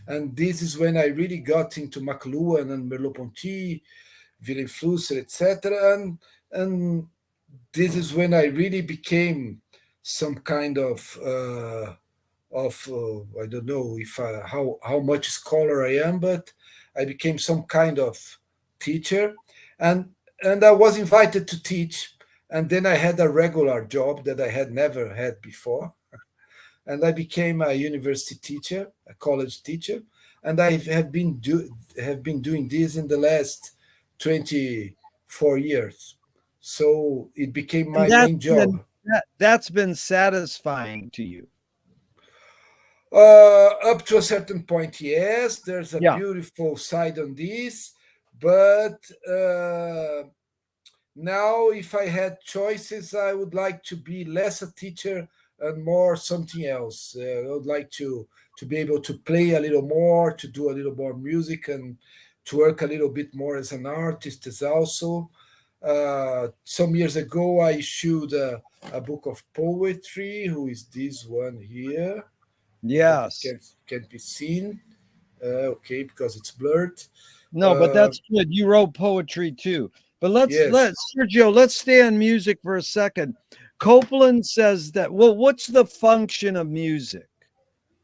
and this is when I really got into McLuhan and Merleau-Ponty, Willem Flusser, etc. And this is when I really became some kind of I don't know if how much scholar I am, but I became some kind of teacher, and and I was invited to teach, and then I had a regular job that I had never had before, and I became a university teacher, a college teacher, and I have been doing this in the last 24 years. So it became And my main job. that's been satisfying to you. Up to a certain point, yes, there's a Yeah. beautiful side on this, but now if I had choices, I would like to be less a teacher and more something else. I would like to be able to play a little more, to do a little more music, and to work a little bit more as an artist as also. Some years ago, I issued a book of poetry. Who is this one here? But it Yes. can't be seen. Okay, because it's blurred. No, but Uh, that's good. You wrote poetry too. But let's Yes. let Sergio, let's stay on music for a second. Copeland says that, well, what's the function of music?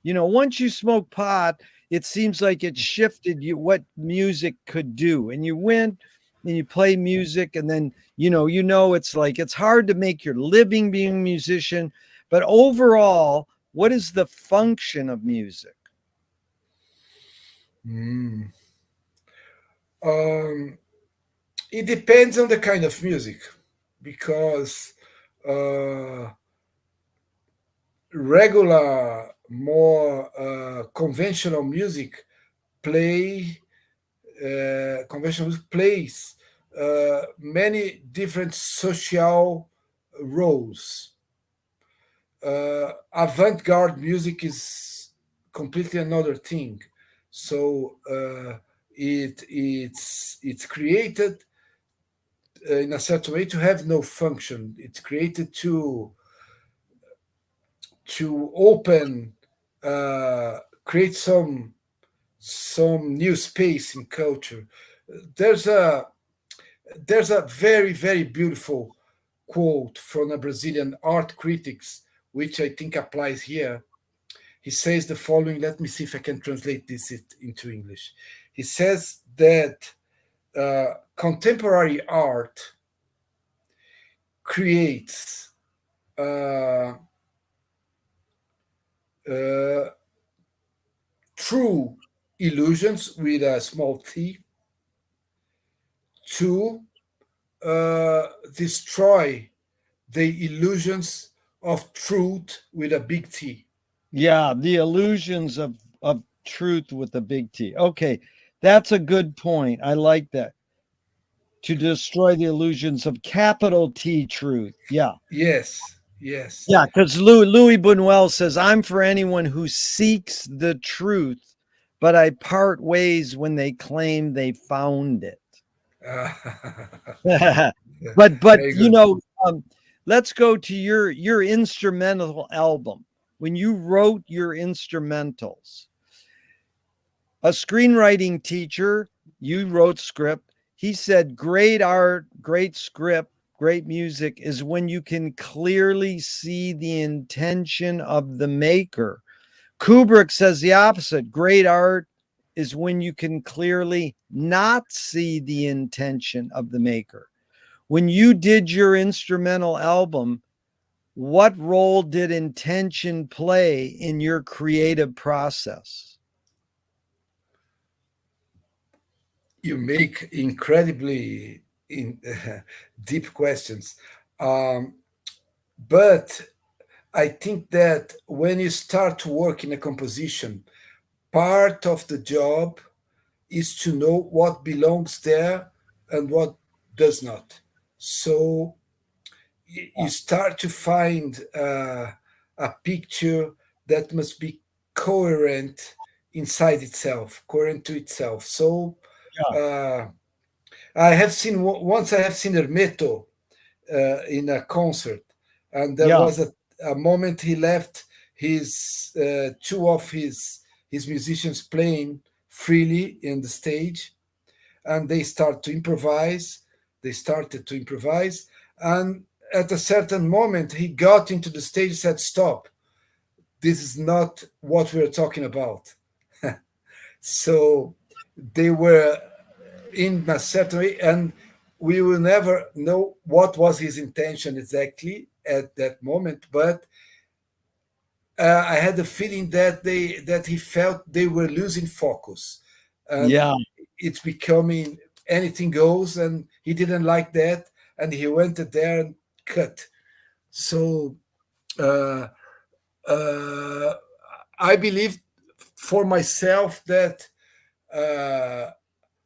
Once you smoke pot, it seems like it shifted you what music could do. And you went and you play music, and then it's like it's hard to make your living being a musician. But overall, what is the function of music? Mm. Um, it depends on the kind of music, because uh, regular, more conventional music play conventional music plays many different social roles. Avant-garde music is completely another thing. So it's created in a certain way to have no function. It's created to open, create some new space in culture. There's a there's a very, very beautiful quote from a Brazilian art critics, which I think applies here. He says the following. Let me see if I can translate this into English. He says that contemporary art creates uh, uh, true illusions with a small t to destroy the illusions of truth with a big T. Yeah, the illusions of truth with the big T. Okay, that's a good point. I like that. To destroy the illusions of capital T truth. Yeah. Yes, yes. Yeah, because Louis Buñuel says, I'm for anyone who seeks the truth, but I part ways when they claim they found it. Uh, but very good. let's go to your instrumental album. When you wrote your instrumentals, a screenwriting teacher, you wrote script. He said, great art, great script, great music is when you can clearly see the intention of the maker. Kubrick says the opposite. Great art is when you can clearly not see the intention of the maker. When you did your instrumental album, what role did intention play in your creative process? You make incredibly deep questions. Um, but I think that when you start to work in a composition, part of the job is to know what belongs there and what does not. So you start to find a picture that must be coherent inside itself, coherent to itself. So Yeah, uh, I have seen once I have seen Hermeto in a concert, and there yeah, was a moment he left his two of his musicians playing freely in the stage, and they start to improvise. They started to improvise, and at a certain moment, he got into the stage and said, "Stop! This is not what we're talking about." So they were in a certain way, and we will never know what was his intention exactly at that moment. But I had the feeling that he felt they were losing focus, and yeah, it's becoming anything goes, and he didn't like that, and he went there and cut. So uh, uh, I believe for myself that uh,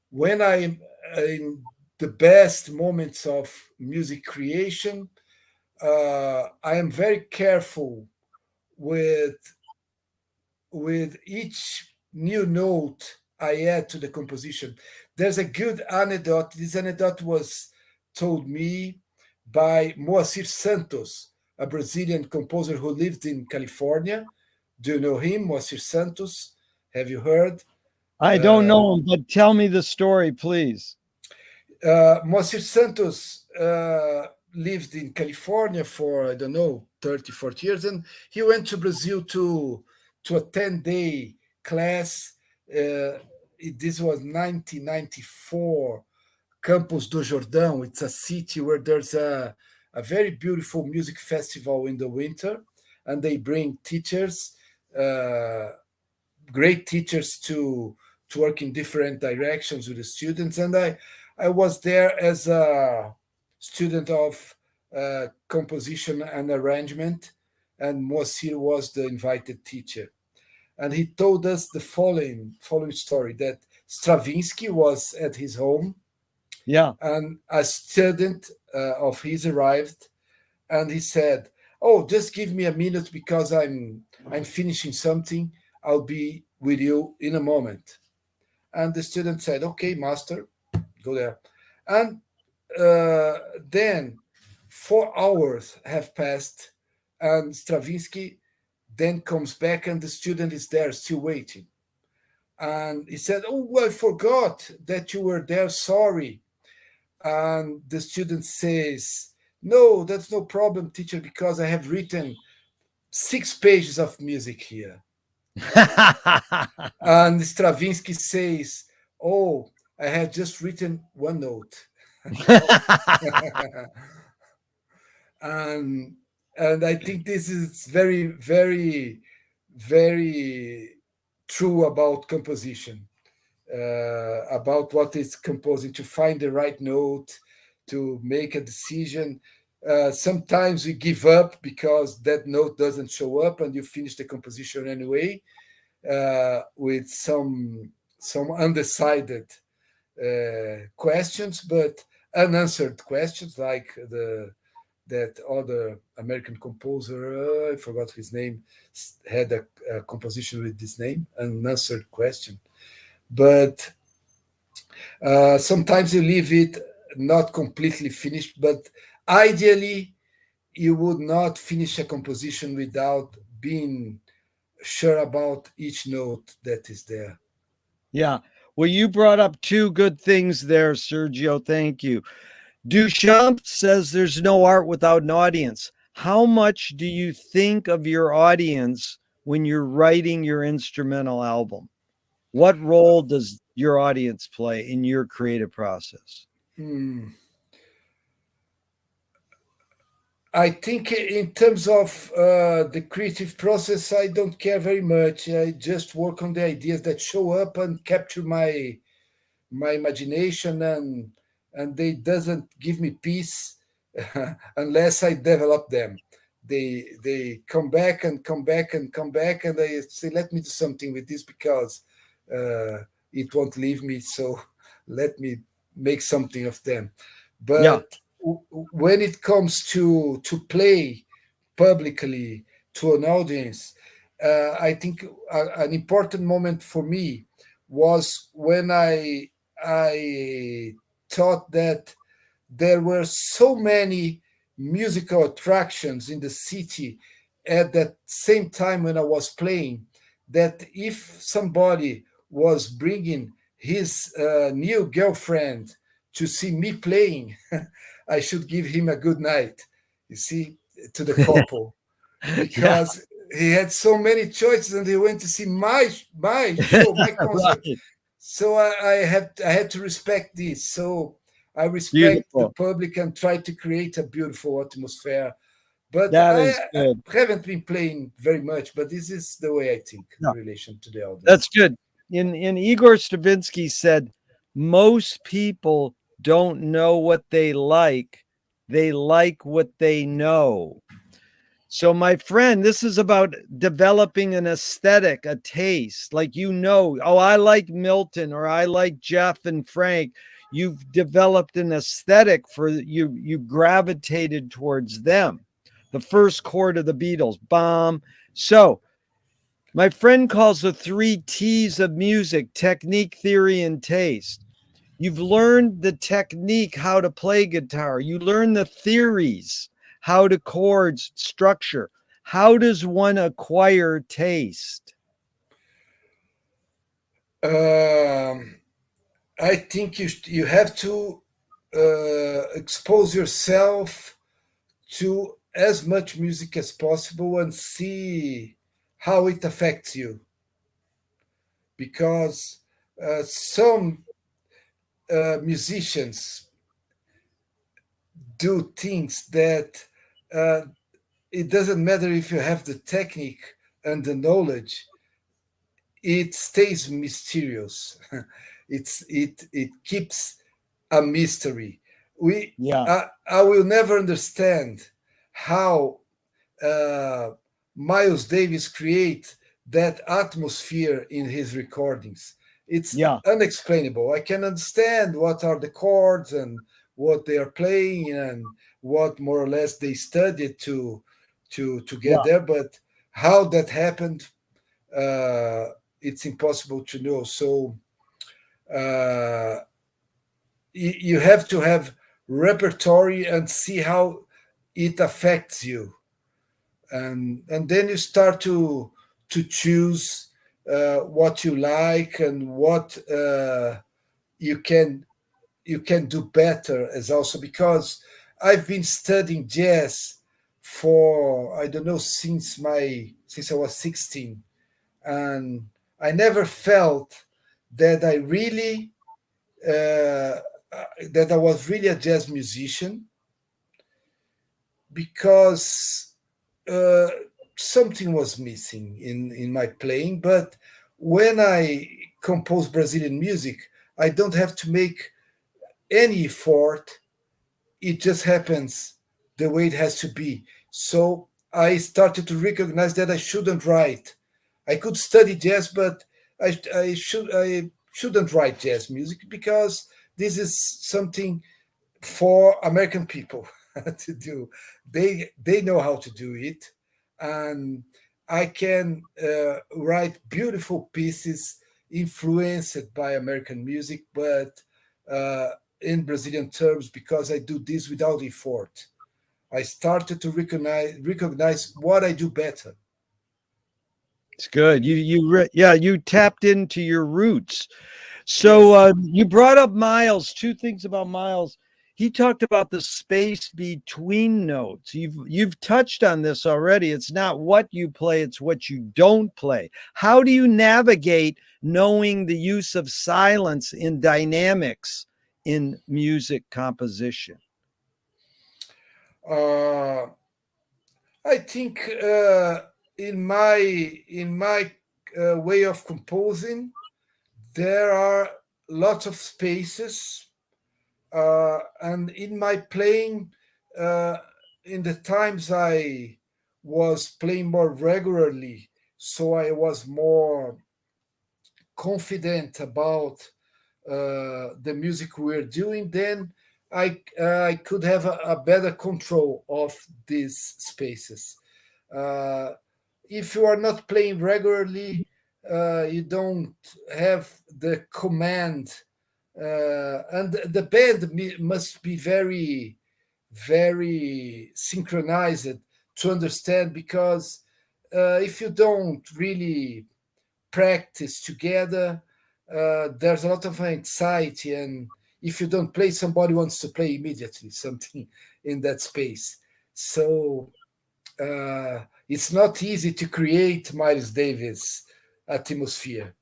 when I'm in the best moments of music creation, I am very careful with each new note I add to the composition. There's a good anecdote. This anecdote was told me by Moacir Santos, a Brazilian composer who lived in California. Do you know him, Moacir Santos? Have you heard? I don't Uh, know him, but tell me the story, please. Moacir Santos lived in California for, I don't know, 30, 40 years, and he went to Brazil to a 10-day class. This was 1994, Campos do Jordão. It's a city where there's a very beautiful music festival in the winter, and they bring teachers, uh, great teachers to work in different directions with the students. And I was there as a student of composition and arrangement, and Moacir was the invited teacher. And he told us the following story, that Stravinsky was at his home, Yeah. and a student of his arrived, and he said, "Oh, just give me a minute because I'm finishing something. I'll be with you in a moment." And the student said, "Okay, master, go there." And then 4 hours have passed, and Stravinsky then comes back, and the student is there still waiting. And he said, "Oh, well, I forgot that you were there. Sorry." And the student says, "No, that's no problem, teacher, because I have written 6 pages of music here." And Stravinsky says, "Oh, I had just written one note." and and I think this is very, very, very true about composition, about what is composing, to find the right note, to make a decision. Sometimes we give up because that note doesn't show up, and you finish the composition anyway, with some undecided questions, but unanswered questions, like the that other American composer, I forgot his name, had a composition with this name, unanswered question. But sometimes you leave it not completely finished, but ideally, you would not finish a composition without being sure about each note that is there. Yeah. Well, you brought up two good things there, Sergio. Thank you. Duchamp says there's no art without an audience. How much do you think of your audience when you're writing your instrumental album? What role does your audience play in your creative process? Hmm. I think in terms of the creative process, I don't care very much. I just work on the ideas that show up and capture my imagination, and they doesn't give me peace unless I develop them. They come back and come back and come back, and I say, "Let me do something with this because uh, it won't leave me. So let me make something of them." Yeah. But when it comes to play publicly to an audience, I think an important moment for me was when I thought that there were so many musical attractions in the city at that same time when I was playing, that if somebody was bringing his new girlfriend to see me playing, I should give him a good night, you see, to the couple, Yeah. because he had so many choices and he went to see my show, my concert. Right. So I had to respect this. So I respect the Beautiful. public and try to create a beautiful atmosphere. But That is I good. haven't been playing very much, but this is the way I think in Yeah, relation to the that's audience. good. In Igor Stravinsky said, most people don't know what they like what they know. So, my friend, this is about developing an aesthetic, a taste. Like, oh, I like Milton or I like Jeff and Frank. You've developed an aesthetic for you, you gravitated towards them. The first chord of the Beatles, bomb. So, my friend calls the three T's of music: technique, theory, and taste. You've learned the technique, how to play guitar. You learn the theories, how to chords, structure. How does one acquire taste? Um, I think you have to. expose yourself to as much music as possible and see how it affects you, because some musicians do things that uh, it doesn't matter if you have the technique and the knowledge, it stays mysterious. It keeps a mystery. We Yeah. I will never understand how uh, Miles Davis create that atmosphere in his recordings. It's Yeah. unexplainable. I can understand what are the chords and what they are playing and what more or less they studied to Yeah. get there, but how that happened, uh, it's impossible to know. So uh, you have to have repertory and see how it affects you, and then you start to choose what you like and what you can you can do better as also, because I've been studying jazz for, I don't know, since I was 16, and I never felt that I really uh, that I was really a jazz musician, because uh, something was missing in my playing. But when I compose Brazilian music, I don't have to make any effort. It just happens the way it has to be. So I started to recognize that I shouldn't write. I could study jazz, but I shouldn't write jazz music, because this is something for American people to do. They know how to do it, and I can write beautiful pieces influenced by American music, but uh, in Brazilian terms, because I do this without effort. I started to recognize what I do better. It's good. Yeah, you tapped into your roots. So Yes. you brought up Miles. Two things about Miles. He talked about the space between notes. You've touched on this already. It's not what you play, it's what you don't play. How do you navigate knowing the use of silence in dynamics in music composition? Uh, I think in my way of composing, there are lots of spaces, and in my playing, uh, in the times I was playing more regularly, so I was more confident about the music we were doing, then I could have a better control of these spaces. Uh, if you are not playing regularly, you don't have the command, and the band must be very, very synchronized to understand, because if you don't really practice together, there's a lot of anxiety, and if you don't play, somebody wants to play immediately something in that space. So it's not easy to create Miles Davis atmosphere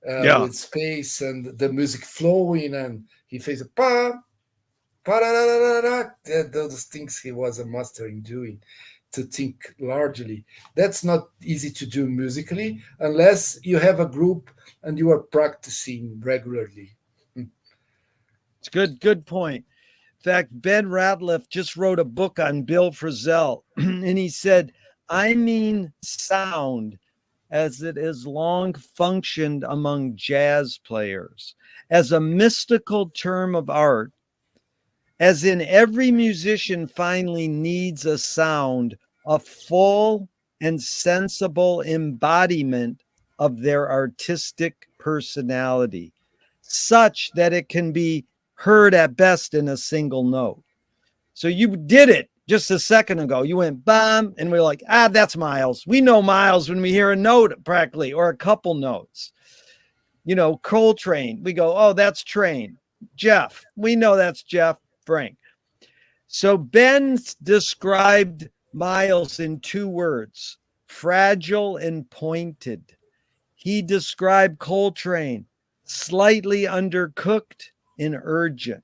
Yeah. with space and the music flowing, and he plays a pa pa da da da da. Those things he was a master in doing, to think largely. That's not easy to do musically unless you have a group and you are practicing regularly. It's good point. In fact, Ben Ratliff just wrote a book on Bill Frisell, and he said, I mean sound as it has long functioned among jazz players as a mystical term of art, as in every musician finally needs a sound, a full and sensible embodiment of their artistic personality, such that it can be heard at best in a single note. So you did it just a second ago. You went bam, and we're like, that's Miles. We know Miles when we hear a note practically or a couple notes. Coltrane, we go, oh, that's Train. Jeff, we know that's Jeff. Frank. So Ben described Miles in 2 words: fragile and pointed. He described Coltrane slightly undercooked and urgent.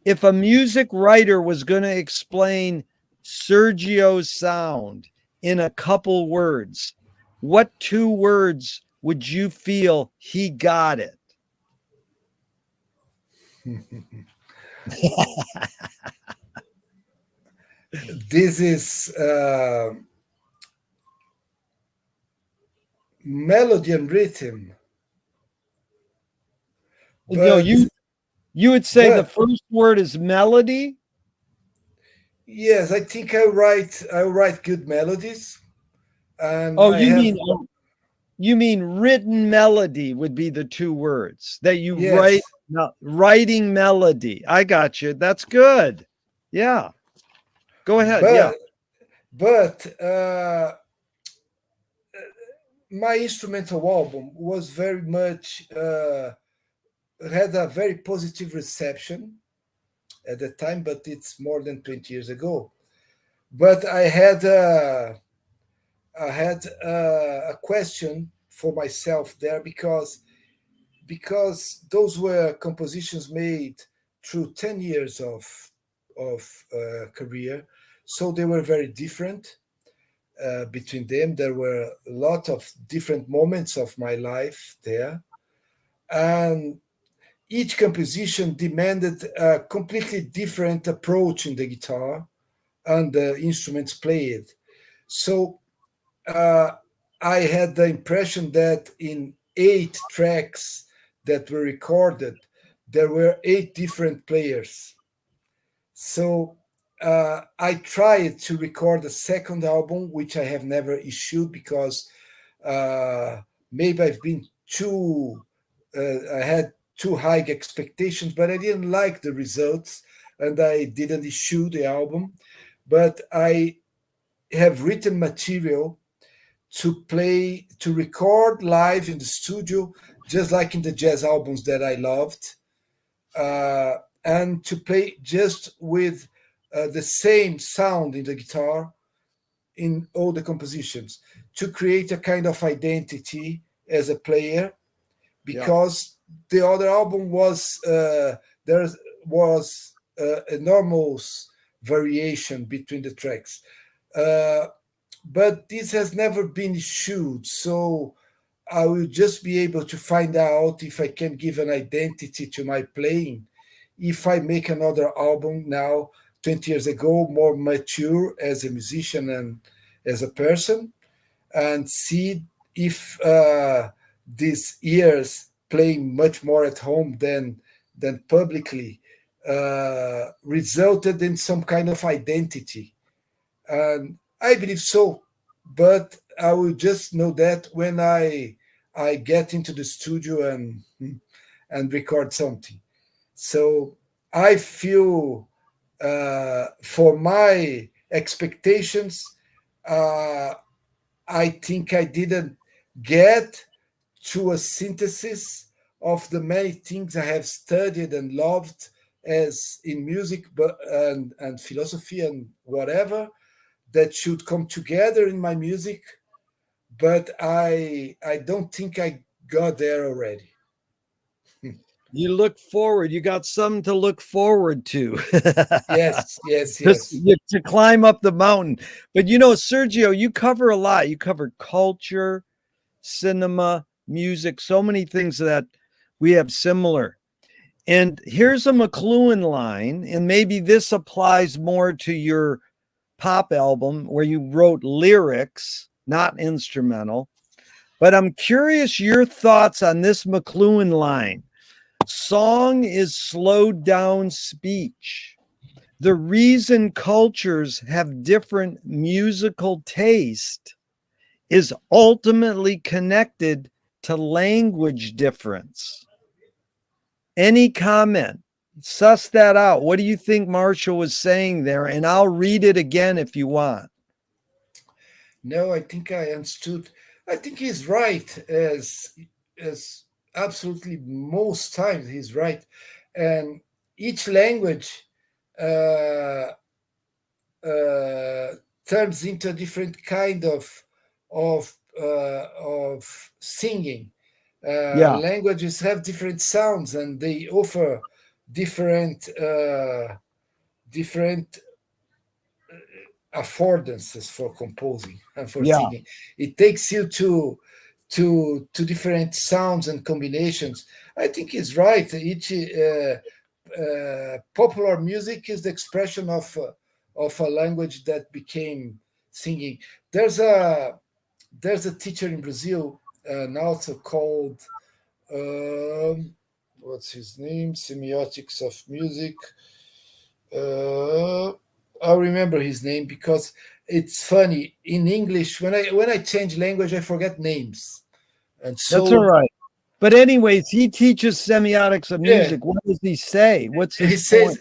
If a music writer was going to explain Sergio's sound in a couple words, what 2 words would you feel he got it? This is melody and rhythm, No, but you would say the but first word is melody. yes, I think I write good melodies, and Oh, I have you mean written melody would be the 2 words that you write. yes, No, writing melody. I got you. That's good. Yeah. Go ahead. Yeah. but my instrumental album was very much had a very positive reception at the time, but it's more than 20 years ago. But I had a question for myself there, because those were compositions made through 10 years of career, so they were very different. Between them, there were a lot of different moments of my life there, and each composition demanded a completely different approach in the guitar and the instruments played. So uh, I had the impression that in 8 tracks that were recorded, there were 8 different players. So I tried to record a second album, which I have never issued because uh, maybe I've been I had too high expectations, but I didn't like the results, and I didn't issue the album. But I have written material to record live in the studio, just like in the jazz albums that I loved, uh, and to play just with the same sound in the guitar in all the compositions, to create a kind of identity as a player, Yeah. because the other album was there was enormous variation between the tracks. Uh, but this has never been issued, so I will just be able to find out if I can give an identity to my playing if I make another album now, 20 years ago, more mature as a musician and as a person, and see if these years playing much more at home than publicly resulted in some kind of identity. And I believe so, but I will just know that when I get into the studio and record something. So I feel for my expectations, uh, I think I didn't get to a synthesis of the many things I have studied and loved as in music, but and philosophy and whatever that should come together in my music. But I don't think I got there already. You look forward. You got something to look forward to. Yes, yes, Just yes. to climb up the mountain. But Sergio, you cover a lot. You covered culture, cinema, music, so many things that we have similar. And here's a McLuhan line, and maybe this applies more to your pop album where you wrote lyrics, not instrumental. But I'm curious your thoughts on this McLuhan line. Song is slowed down speech. The reason cultures have different musical taste is ultimately connected to language difference. Any comment? Suss that out. What do you think Marshall was saying there? And I'll read it again if you want. No, I think I understood. I think he's right, as absolutely most times he's right. And each language uh, uh, turns into a different kind of singing. Yeah. Languages have different sounds, and they offer different affordances for composing and for Yeah. singing. It takes you to different sounds and combinations. I think he's right. Each popular music is the expression of a language that became singing. There's a there's a teacher in Brazil, an author called um, what's his name? Semiotics of Music. Uh, I remember his name because it's funny in English. When I change language, I forget names, and That's all so right. But anyways, he teaches semiotics of yeah, music. What does he say? What's he his point? says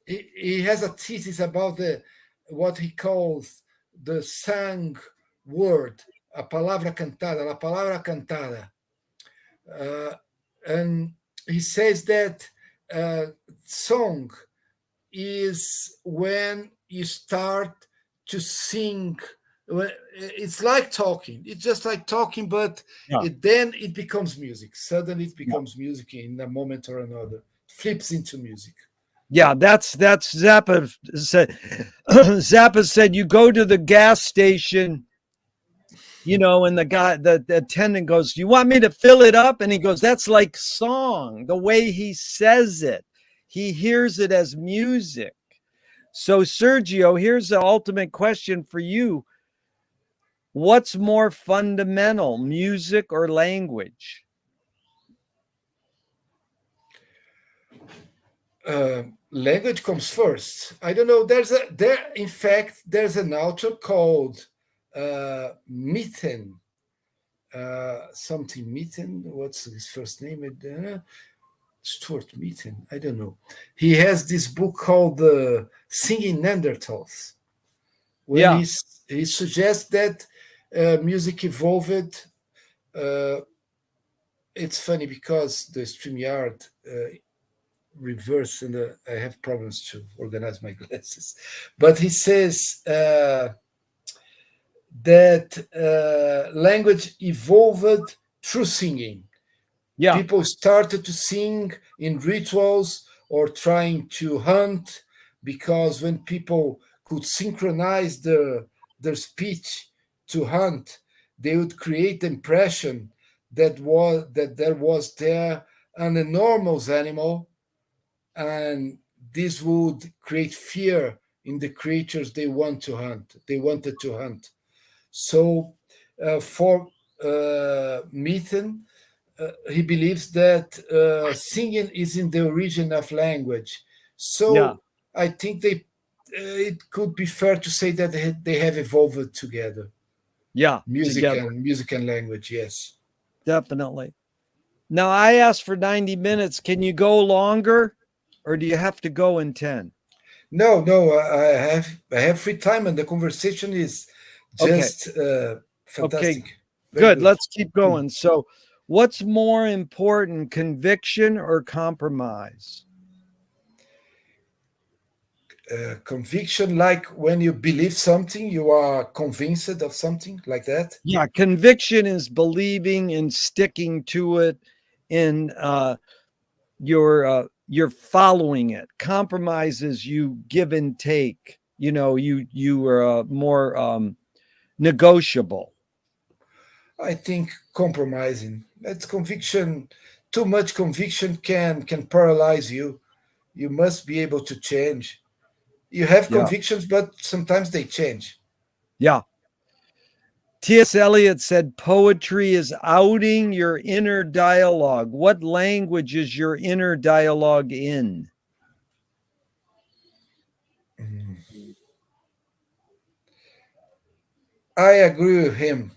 he has a thesis about the what he calls the sang word, a palavra cantada, la palabra cantada, uh, and he says that uh, song is when you start to sing. It's like talking. It's just like talking, but Yeah. then it becomes music. Suddenly it Yeah. becomes music in a moment or another. Flips into music. Yeah, that's Zappa said. Zappa said you go to the gas station, and the attendant goes, "You want me to fill it up?" And he goes, "That's like song." The way he says it, he hears it as music. So, Sergio, here's the ultimate question for you: what's more fundamental, music or language? Language comes first. I don't know. In fact, there's an author called Mitten. Something Mitten. What's his first name? Stuart Mitten. I don't know. He has this book called Singing Neanderthals, when Yeah, he suggests that music evolved. Uh, it's funny because the StreamYard reverse and I have problems to organize my glasses. But he says that language evolved through singing. yeah, People started to sing in rituals or trying to hunt because when people could synchronize their speech to hunt, they would create the impression that there was there an enormous animal, and this would create fear in the creatures they wanted to hunt. So for Meathen, he believes that singing is in the origin of language. yeah, So I think it could be fair to say that they have evolved together, yeah, together, music and language. Yes. definitely. Now, I asked for 90 minutes. Can you go longer or do you have to go in 10? No, no, I have free time, and the conversation is Okay. just Okay. fantastic. Very Good. good. Let's keep going. So, what's more important, conviction or compromise? Conviction, like when you believe something, you are convinced of something like that. Yeah, conviction is believing and sticking to it and you're following it. Compromise is you give and take. You are more negotiable. I think compromising. That's conviction. Too much conviction can paralyze you. You must be able to change. You have Yeah. convictions, but sometimes they change. Yeah. T.S. Eliot said poetry is outing your inner dialogue. What language is your inner dialogue in? Mm. I agree with him.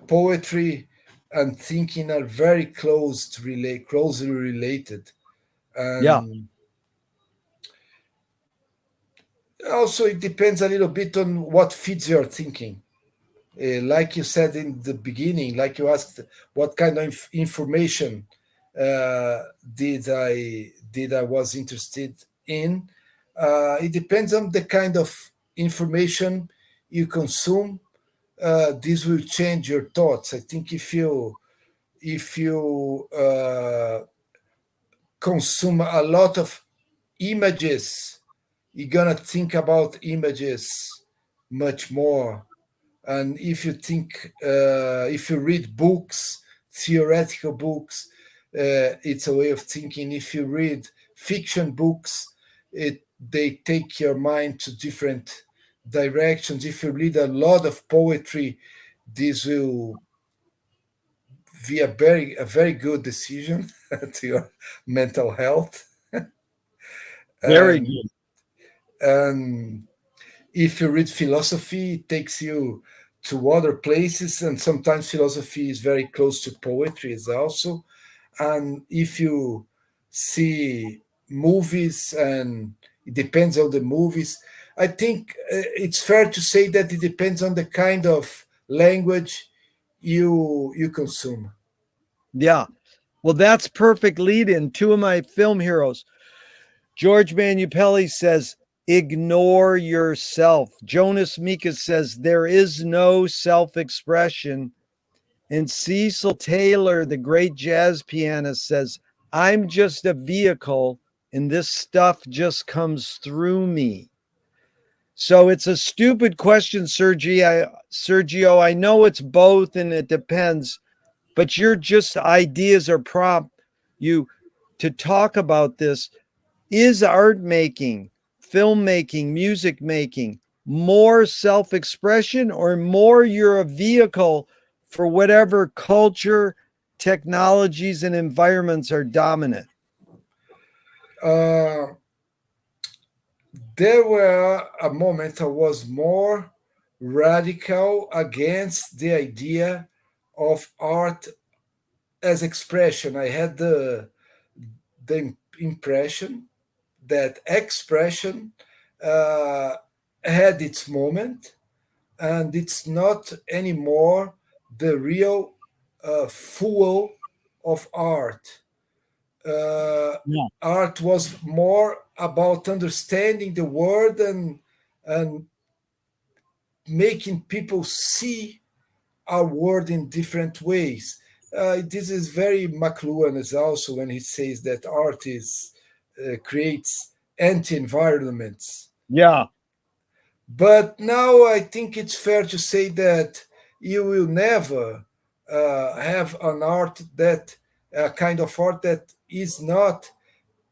Poetry and thinking are very closely related, Yeah. and also it depends a little bit on what feeds your thinking. Like you said in the beginning, like you asked, what kind of information did I was interested in. It depends on the kind of information you consume. This will change your thoughts. I think if you consume a lot of images, you're gonna think about images much more. And if you read books, theoretical books, it's a way of thinking. If you read fiction books, they take your mind to different directions. If you read a lot of poetry, this will be a very good decision to your mental health. Very And good. and if you read philosophy, it takes you to other places, and sometimes philosophy is very close to poetry as also. And if you see movies, and it depends on the movies, I think it's fair to say that it depends on the kind of language you consume. Yeah. Well, that's perfect lead in. Two of my film heroes. George Manupelli says, ignore yourself. Jonas Mekas says, there is no self expression. And Cecil Taylor, the great jazz pianist, says, I'm just a vehicle and this stuff just comes through me. So it's a stupid question, Sergio. I know it's both and it depends, but your just ideas or prompt you to talk about this. Is art making, filmmaking, music making more self expression or more you're a vehicle for whatever culture, technologies, and environments are dominant? Uh, there were a moment I was more radical against the idea of art as expression. I had the impression that expression uh, had its moment, and it's not anymore the real fuel of art. Uh, Yeah. Art was more about understanding the world and making people see our world in different ways. This is very McLuhan as also when he says that art is creates anti-environments. Yeah. But now I think it's fair to say that you will never have an art that a kind of art that is not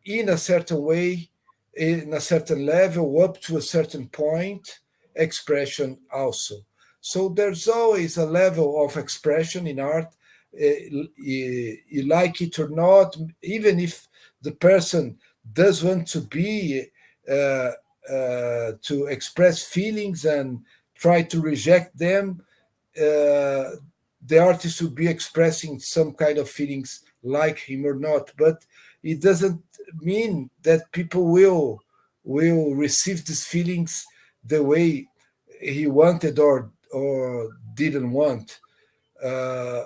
in a certain way, in a certain level, up to a certain point, expression also. So there's always a level of expression in art, you like it or not, even if the person does want to be, uh, to express feelings and try to reject them, uh, the artist will be expressing some kind of feelings like him or not, but it doesn't mean that people will receive these feelings the way he wanted or didn't want. Uh,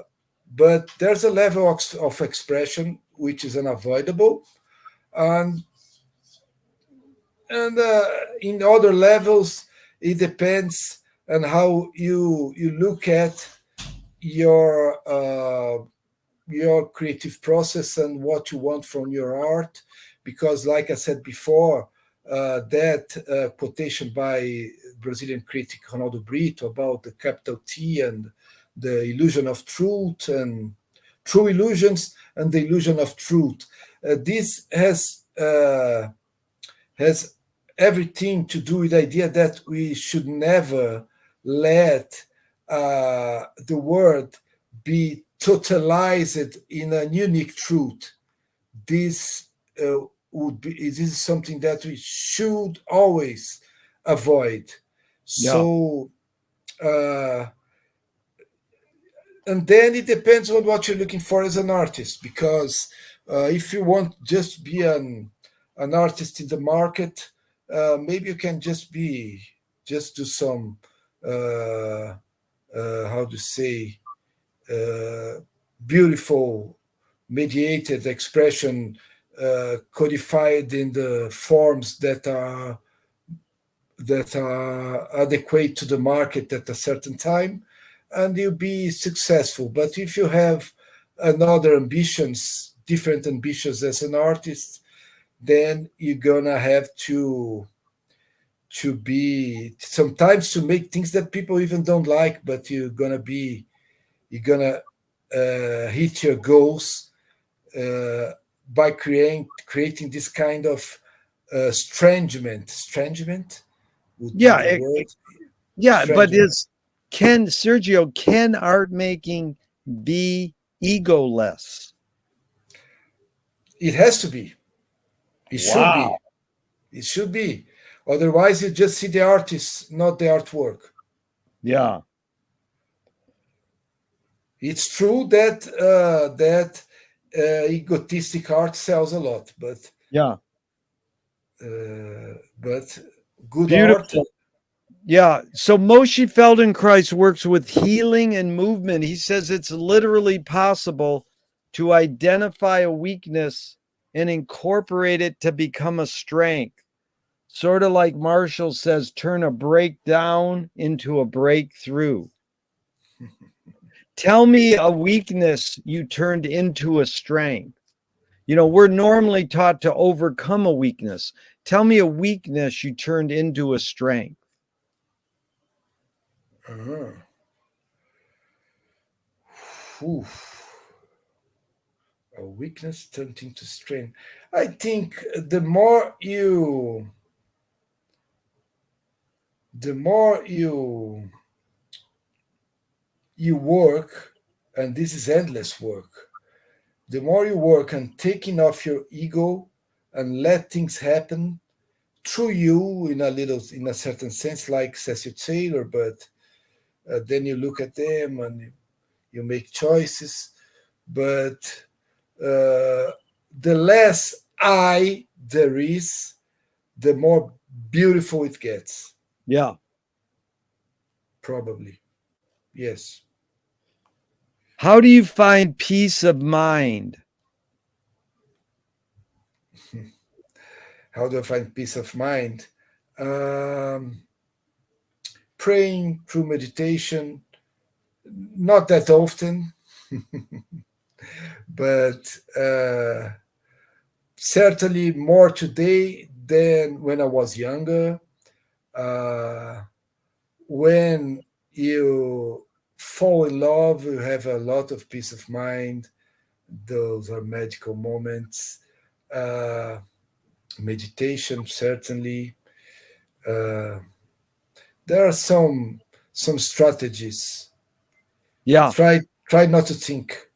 but there's a level of expression which is unavoidable, and and in other levels it depends on how you look at your your creative process and what you want from your art. Because like I said before, that quotation by Brazilian critic Ronaldo Brito about the capital T and the illusion of truth and true illusions and the illusion of truth, this has everything to do with the idea that we should never let the world be totalized in a unique truth. This this is something that we should always avoid. Yeah. So, uh, and then it depends on what you're looking for as an artist, because if you want just be an artist in the market, maybe you can just do some how to say uh, beautiful mediated expression codified in the forms that are adequate to the market at a certain time, and you'll be successful. But if you have another ambitions, different ambitions as an artist, then you're gonna have to be sometimes to make things that people even don't like, but you're gonna hit your goals by creating this kind of estrangement would be Yeah, the word. yeah, but Estrangement. can art making be egoless? It has to be. It should Wow. be. It should be. Otherwise, you just see the artist, not the artwork. Yeah. It's true that egotistic art sells a lot, Yeah. but good art. Beautiful. Yeah. So Moshe Feldenkrais works with healing and movement. He says it's literally possible to identify a weakness and incorporate it to become a strength. Sort of like Marshall says, turn a breakdown into a breakthrough. Tell me a weakness you turned into a strength. You know, we're normally taught to overcome a weakness. Tell me a weakness you turned into a strength. Uh-huh. Whew. A weakness turned into strength. I think the more you work, and this is endless work, the more you work on taking off your ego and let things happen through you in a certain sense, like Cecil Taylor, but then you look at them and you make choices. But the less I there is, the more beautiful it gets. Yeah. Probably. Yes. How do you find peace of mind? How do I find peace of mind? Um, Praying through meditation, not that often, but certainly more today than when I was younger. Uh, when you fall in love, you have a lot of peace of mind. Those are magical moments. Uh, Meditation, certainly. Uh, there are some strategies. Yeah. Try not to think.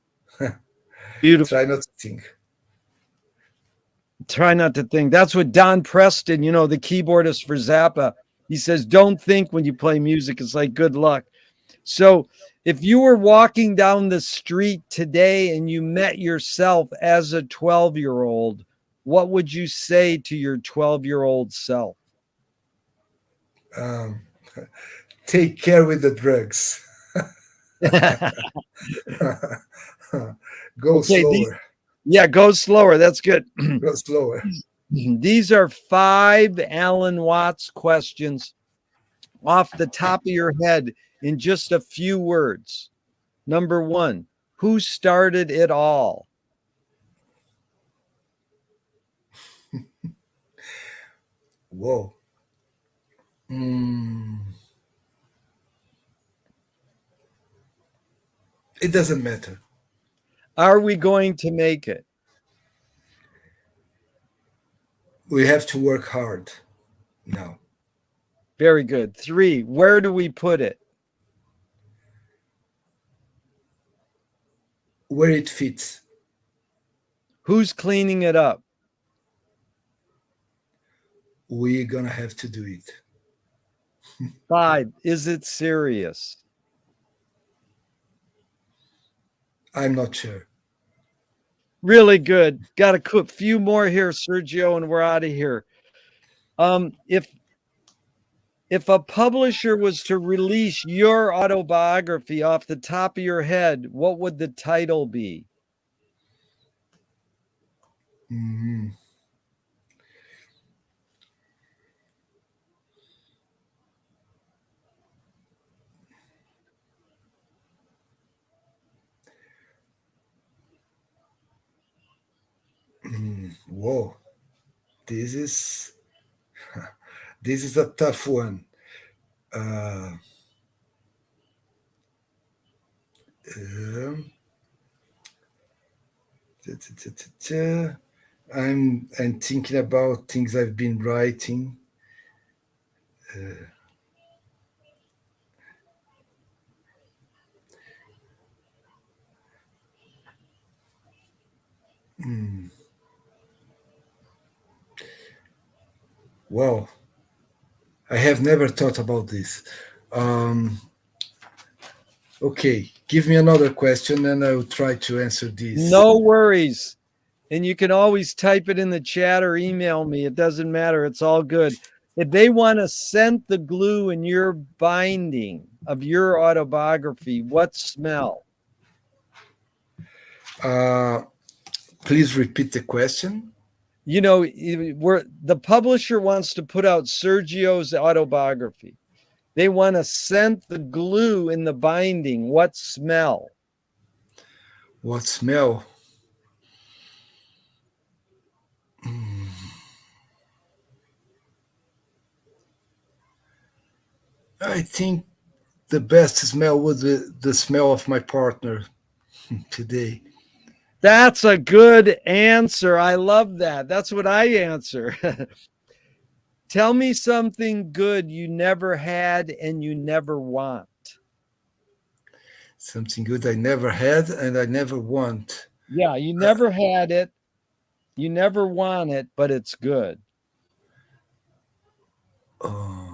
Beautiful. Try not to think. Try not to think. That's what Don Preston, you know, the keyboardist for Zappa, he says, don't think when you play music. It's like good luck. So if you were walking down the street today and you met yourself as a 12-year-old, what would you say to your 12-year-old self? Um, Take care with the drugs. Go Okay, slower. yeah, go slower. That's good. Go slower. These are 5 Alan Watts questions off the top of your head in just a few words. Number 1, who started it all? Whoa. Mm, it doesn't matter. Are we going to make it? We have to work hard now. Very good. 3, where do we put it? Where it fits. Who's cleaning it up? We're gonna have to do it. 5, is it serious? I'm not sure. Really good. Got a few more here, Sergio, and we're out of here. If a publisher was to release your autobiography off the top of your head, what would the title be? Mhm. Whoa, this is this is a tough one. Uh, um, ta- ta- ta- ta- ta. I'm thinking about things I've been writing. Hmm. Wow, I have never thought about this. Um, okay, give me another question and I will try to answer this. No worries. And you can always type it in the chat or email me. It doesn't matter. It's all good. If they want to scent the glue in your binding of your autobiography, what smell? Uh, please repeat the question. You know, where the publisher wants to put out Sergio's autobiography. They want to scent the glue in the binding. What smell? What smell? I think the best smell was the smell of my partner today. That's a good answer. I love that. That's what I answer. Tell me something good you never had and you never want. Something good I never had and I never want. Yeah, you never had it, you never want it, but it's good. Uh,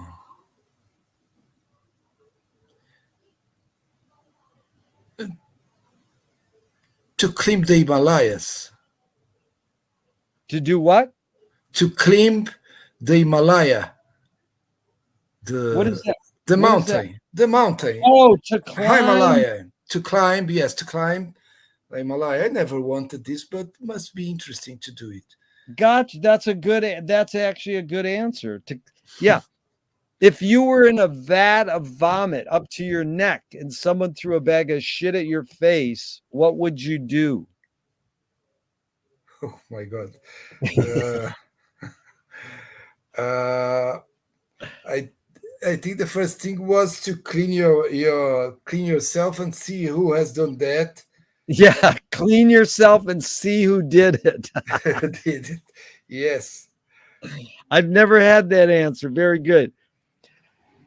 to climb the Himalayas. To do what? To climb the Himalaya. What The is that? the What is that? mountain. The mountain. Oh, to climb. Himalaya. To climb, yes, to climb the Himalaya. I never wanted this, but must be interesting to do it. Gotcha. That's actually a good answer. Yeah. If you were in a vat of vomit up to your neck and someone threw a bag of shit at your face, what would you do? Oh my God. Uh, uh, I I think the first thing was to clean yourself and see who has done that. Yeah, clean yourself and see who did it. Did it. Yes. I've never had that answer. Very good.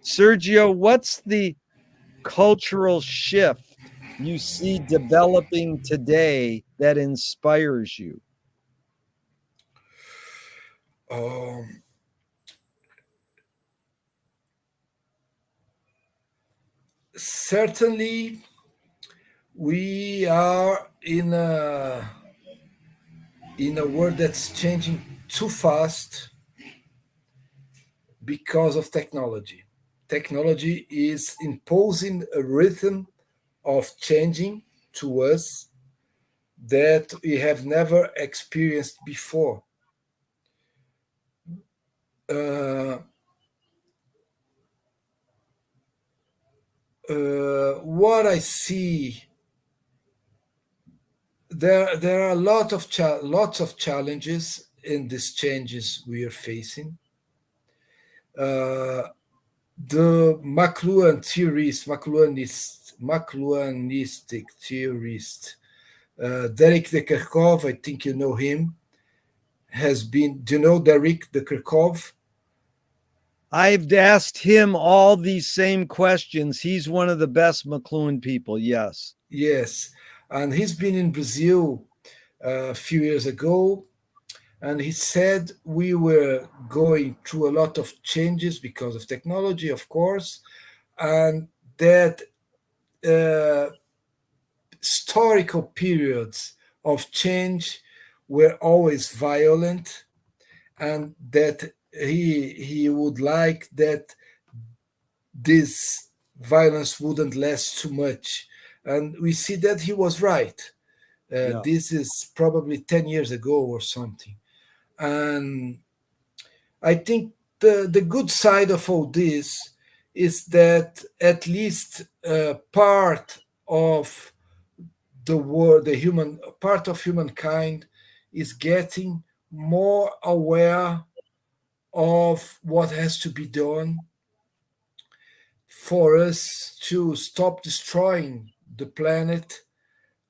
Sergio, what's the cultural shift you see developing today that inspires you? Um, Certainly, we are in a world that's changing too fast because of technology. Technology is imposing a rhythm of changing to us that we have never experienced before. Uh, what I see, there are a lot of lots of challenges in these changes we are facing. Uh, the McLuhanistic theorist, Derek de Kerkhove, I think you know him, has been. Do you know Derek de Kerkhove? I've asked him all these same questions. He's one of the best McLuhan people. Yes. Yes, and he's been in Brazil a few years ago, and he said we were going through a lot of changes because of technology, of course, and that uh, historical periods of change were always violent, and that he would like that this violence wouldn't last too much. And we see that he was right. Yeah. This is probably 10 years ago or something. And I think the good side of all this is that at least part of the world, the human part of humankind, is getting more aware of what has to be done for us to stop destroying the planet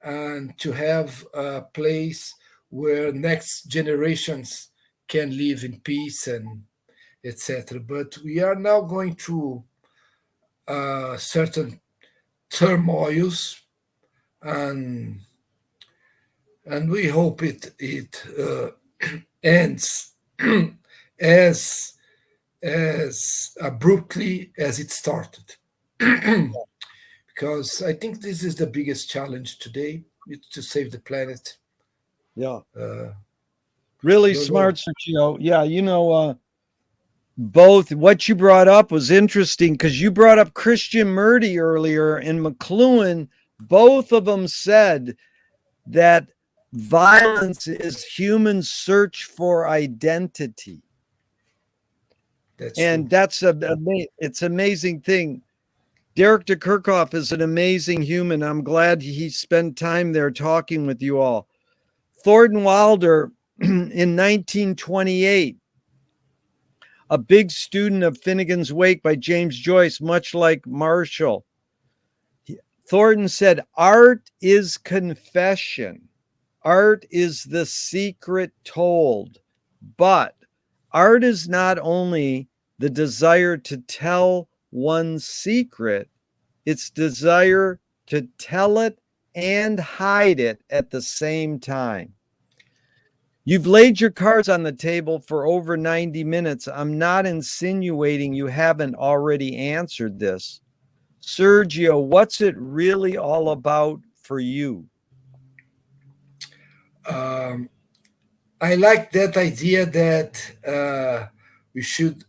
and to have a place where next generations can live in peace and etc. But we are now going through certain turmoils, and we hope it ends as abruptly as it started. Because I think this is the biggest challenge today, it's to save the planet. Yeah. Uh, Really don't know. smart, Sergio. Yeah, both what you brought up was interesting because you brought up Christian Murdy earlier and McLuhan. Both of them said that violence is human search for identity. That's And true. it's an amazing thing. Derek de Kerkhoff is an amazing human. I'm glad he spent time there talking with you all. Thornton Wilder in 1928, a big student of Finnegan's Wake by James Joyce, much like Marshall. Thornton said, art is confession. Art is the secret told. But art is not only the desire to tell one's secret, it's desire to tell it and hide it at the same time. You've laid your cards on the table for over 90 minutes. I'm not insinuating you haven't already answered this. Sergio, what's it really all about for you? Um, I like that idea that we should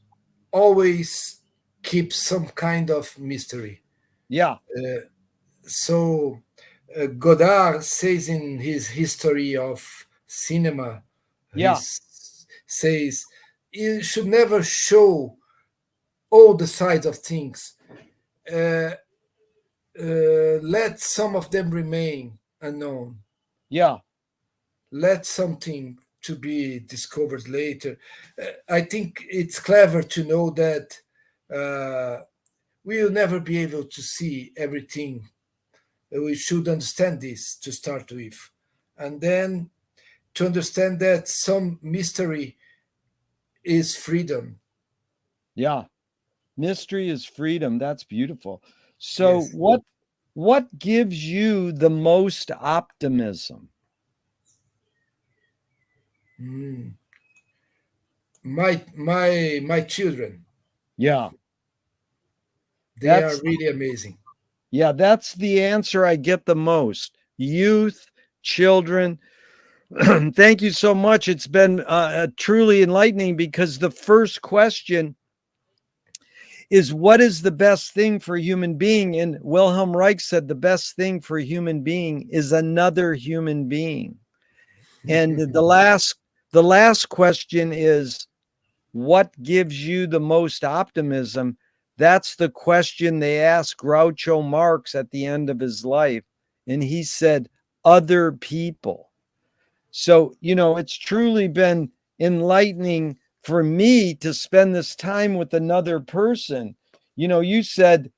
always keep some kind of mystery. Yeah, So Godard says in his history of cinema, he yeah, says you should never show all the sides of things. Uh, let some of them remain unknown. yeah, Let something to be discovered later. I think it's clever to know that we will never be able to see everything. We should understand this to start with, and then to understand that some mystery is freedom. yeah. Mystery is freedom. That's beautiful. So Yes. what gives you the most optimism? Mm. My children, Yeah, they are that's really amazing. that's the answer I get the most. Youth, children. Thank you so much. It's been truly enlightening because the first question is what is the best thing for a human being? And Wilhelm Reich said the best thing for a human being is another human being. And the last question is what gives you the most optimism? That's the question they asked Groucho Marx at the end of his life. And he said, other people. So, it's truly been enlightening for me to spend this time with another person. You said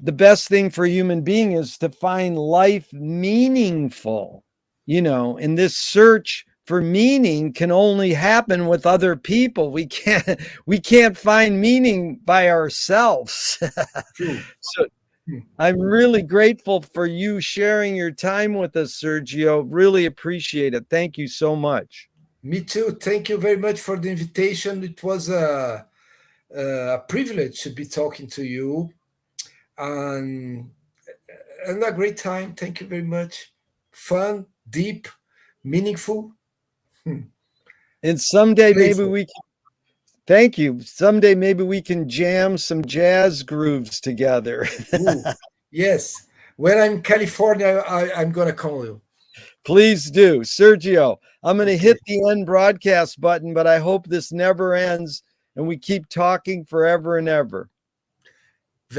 the best thing for a human being is to find life meaningful, and this search for meaning can only happen with other people. We can't find meaning by ourselves. True. So I'm really grateful for you sharing your time with us, Sergio. Really appreciate it. Thank you so much. Me too. Thank you very much for the invitation. It was a privilege to be talking to you, and a great time. Thank you very much. Fun, deep, meaningful, And someday maybe playful. we can, thank you. Someday maybe we can jam some jazz grooves together. Ooh, yes. When I'm in California, I'm gonna call you. Please do. Sergio, I'm going to Okay. hit the end broadcast button, but I hope this never ends and we keep talking forever and ever.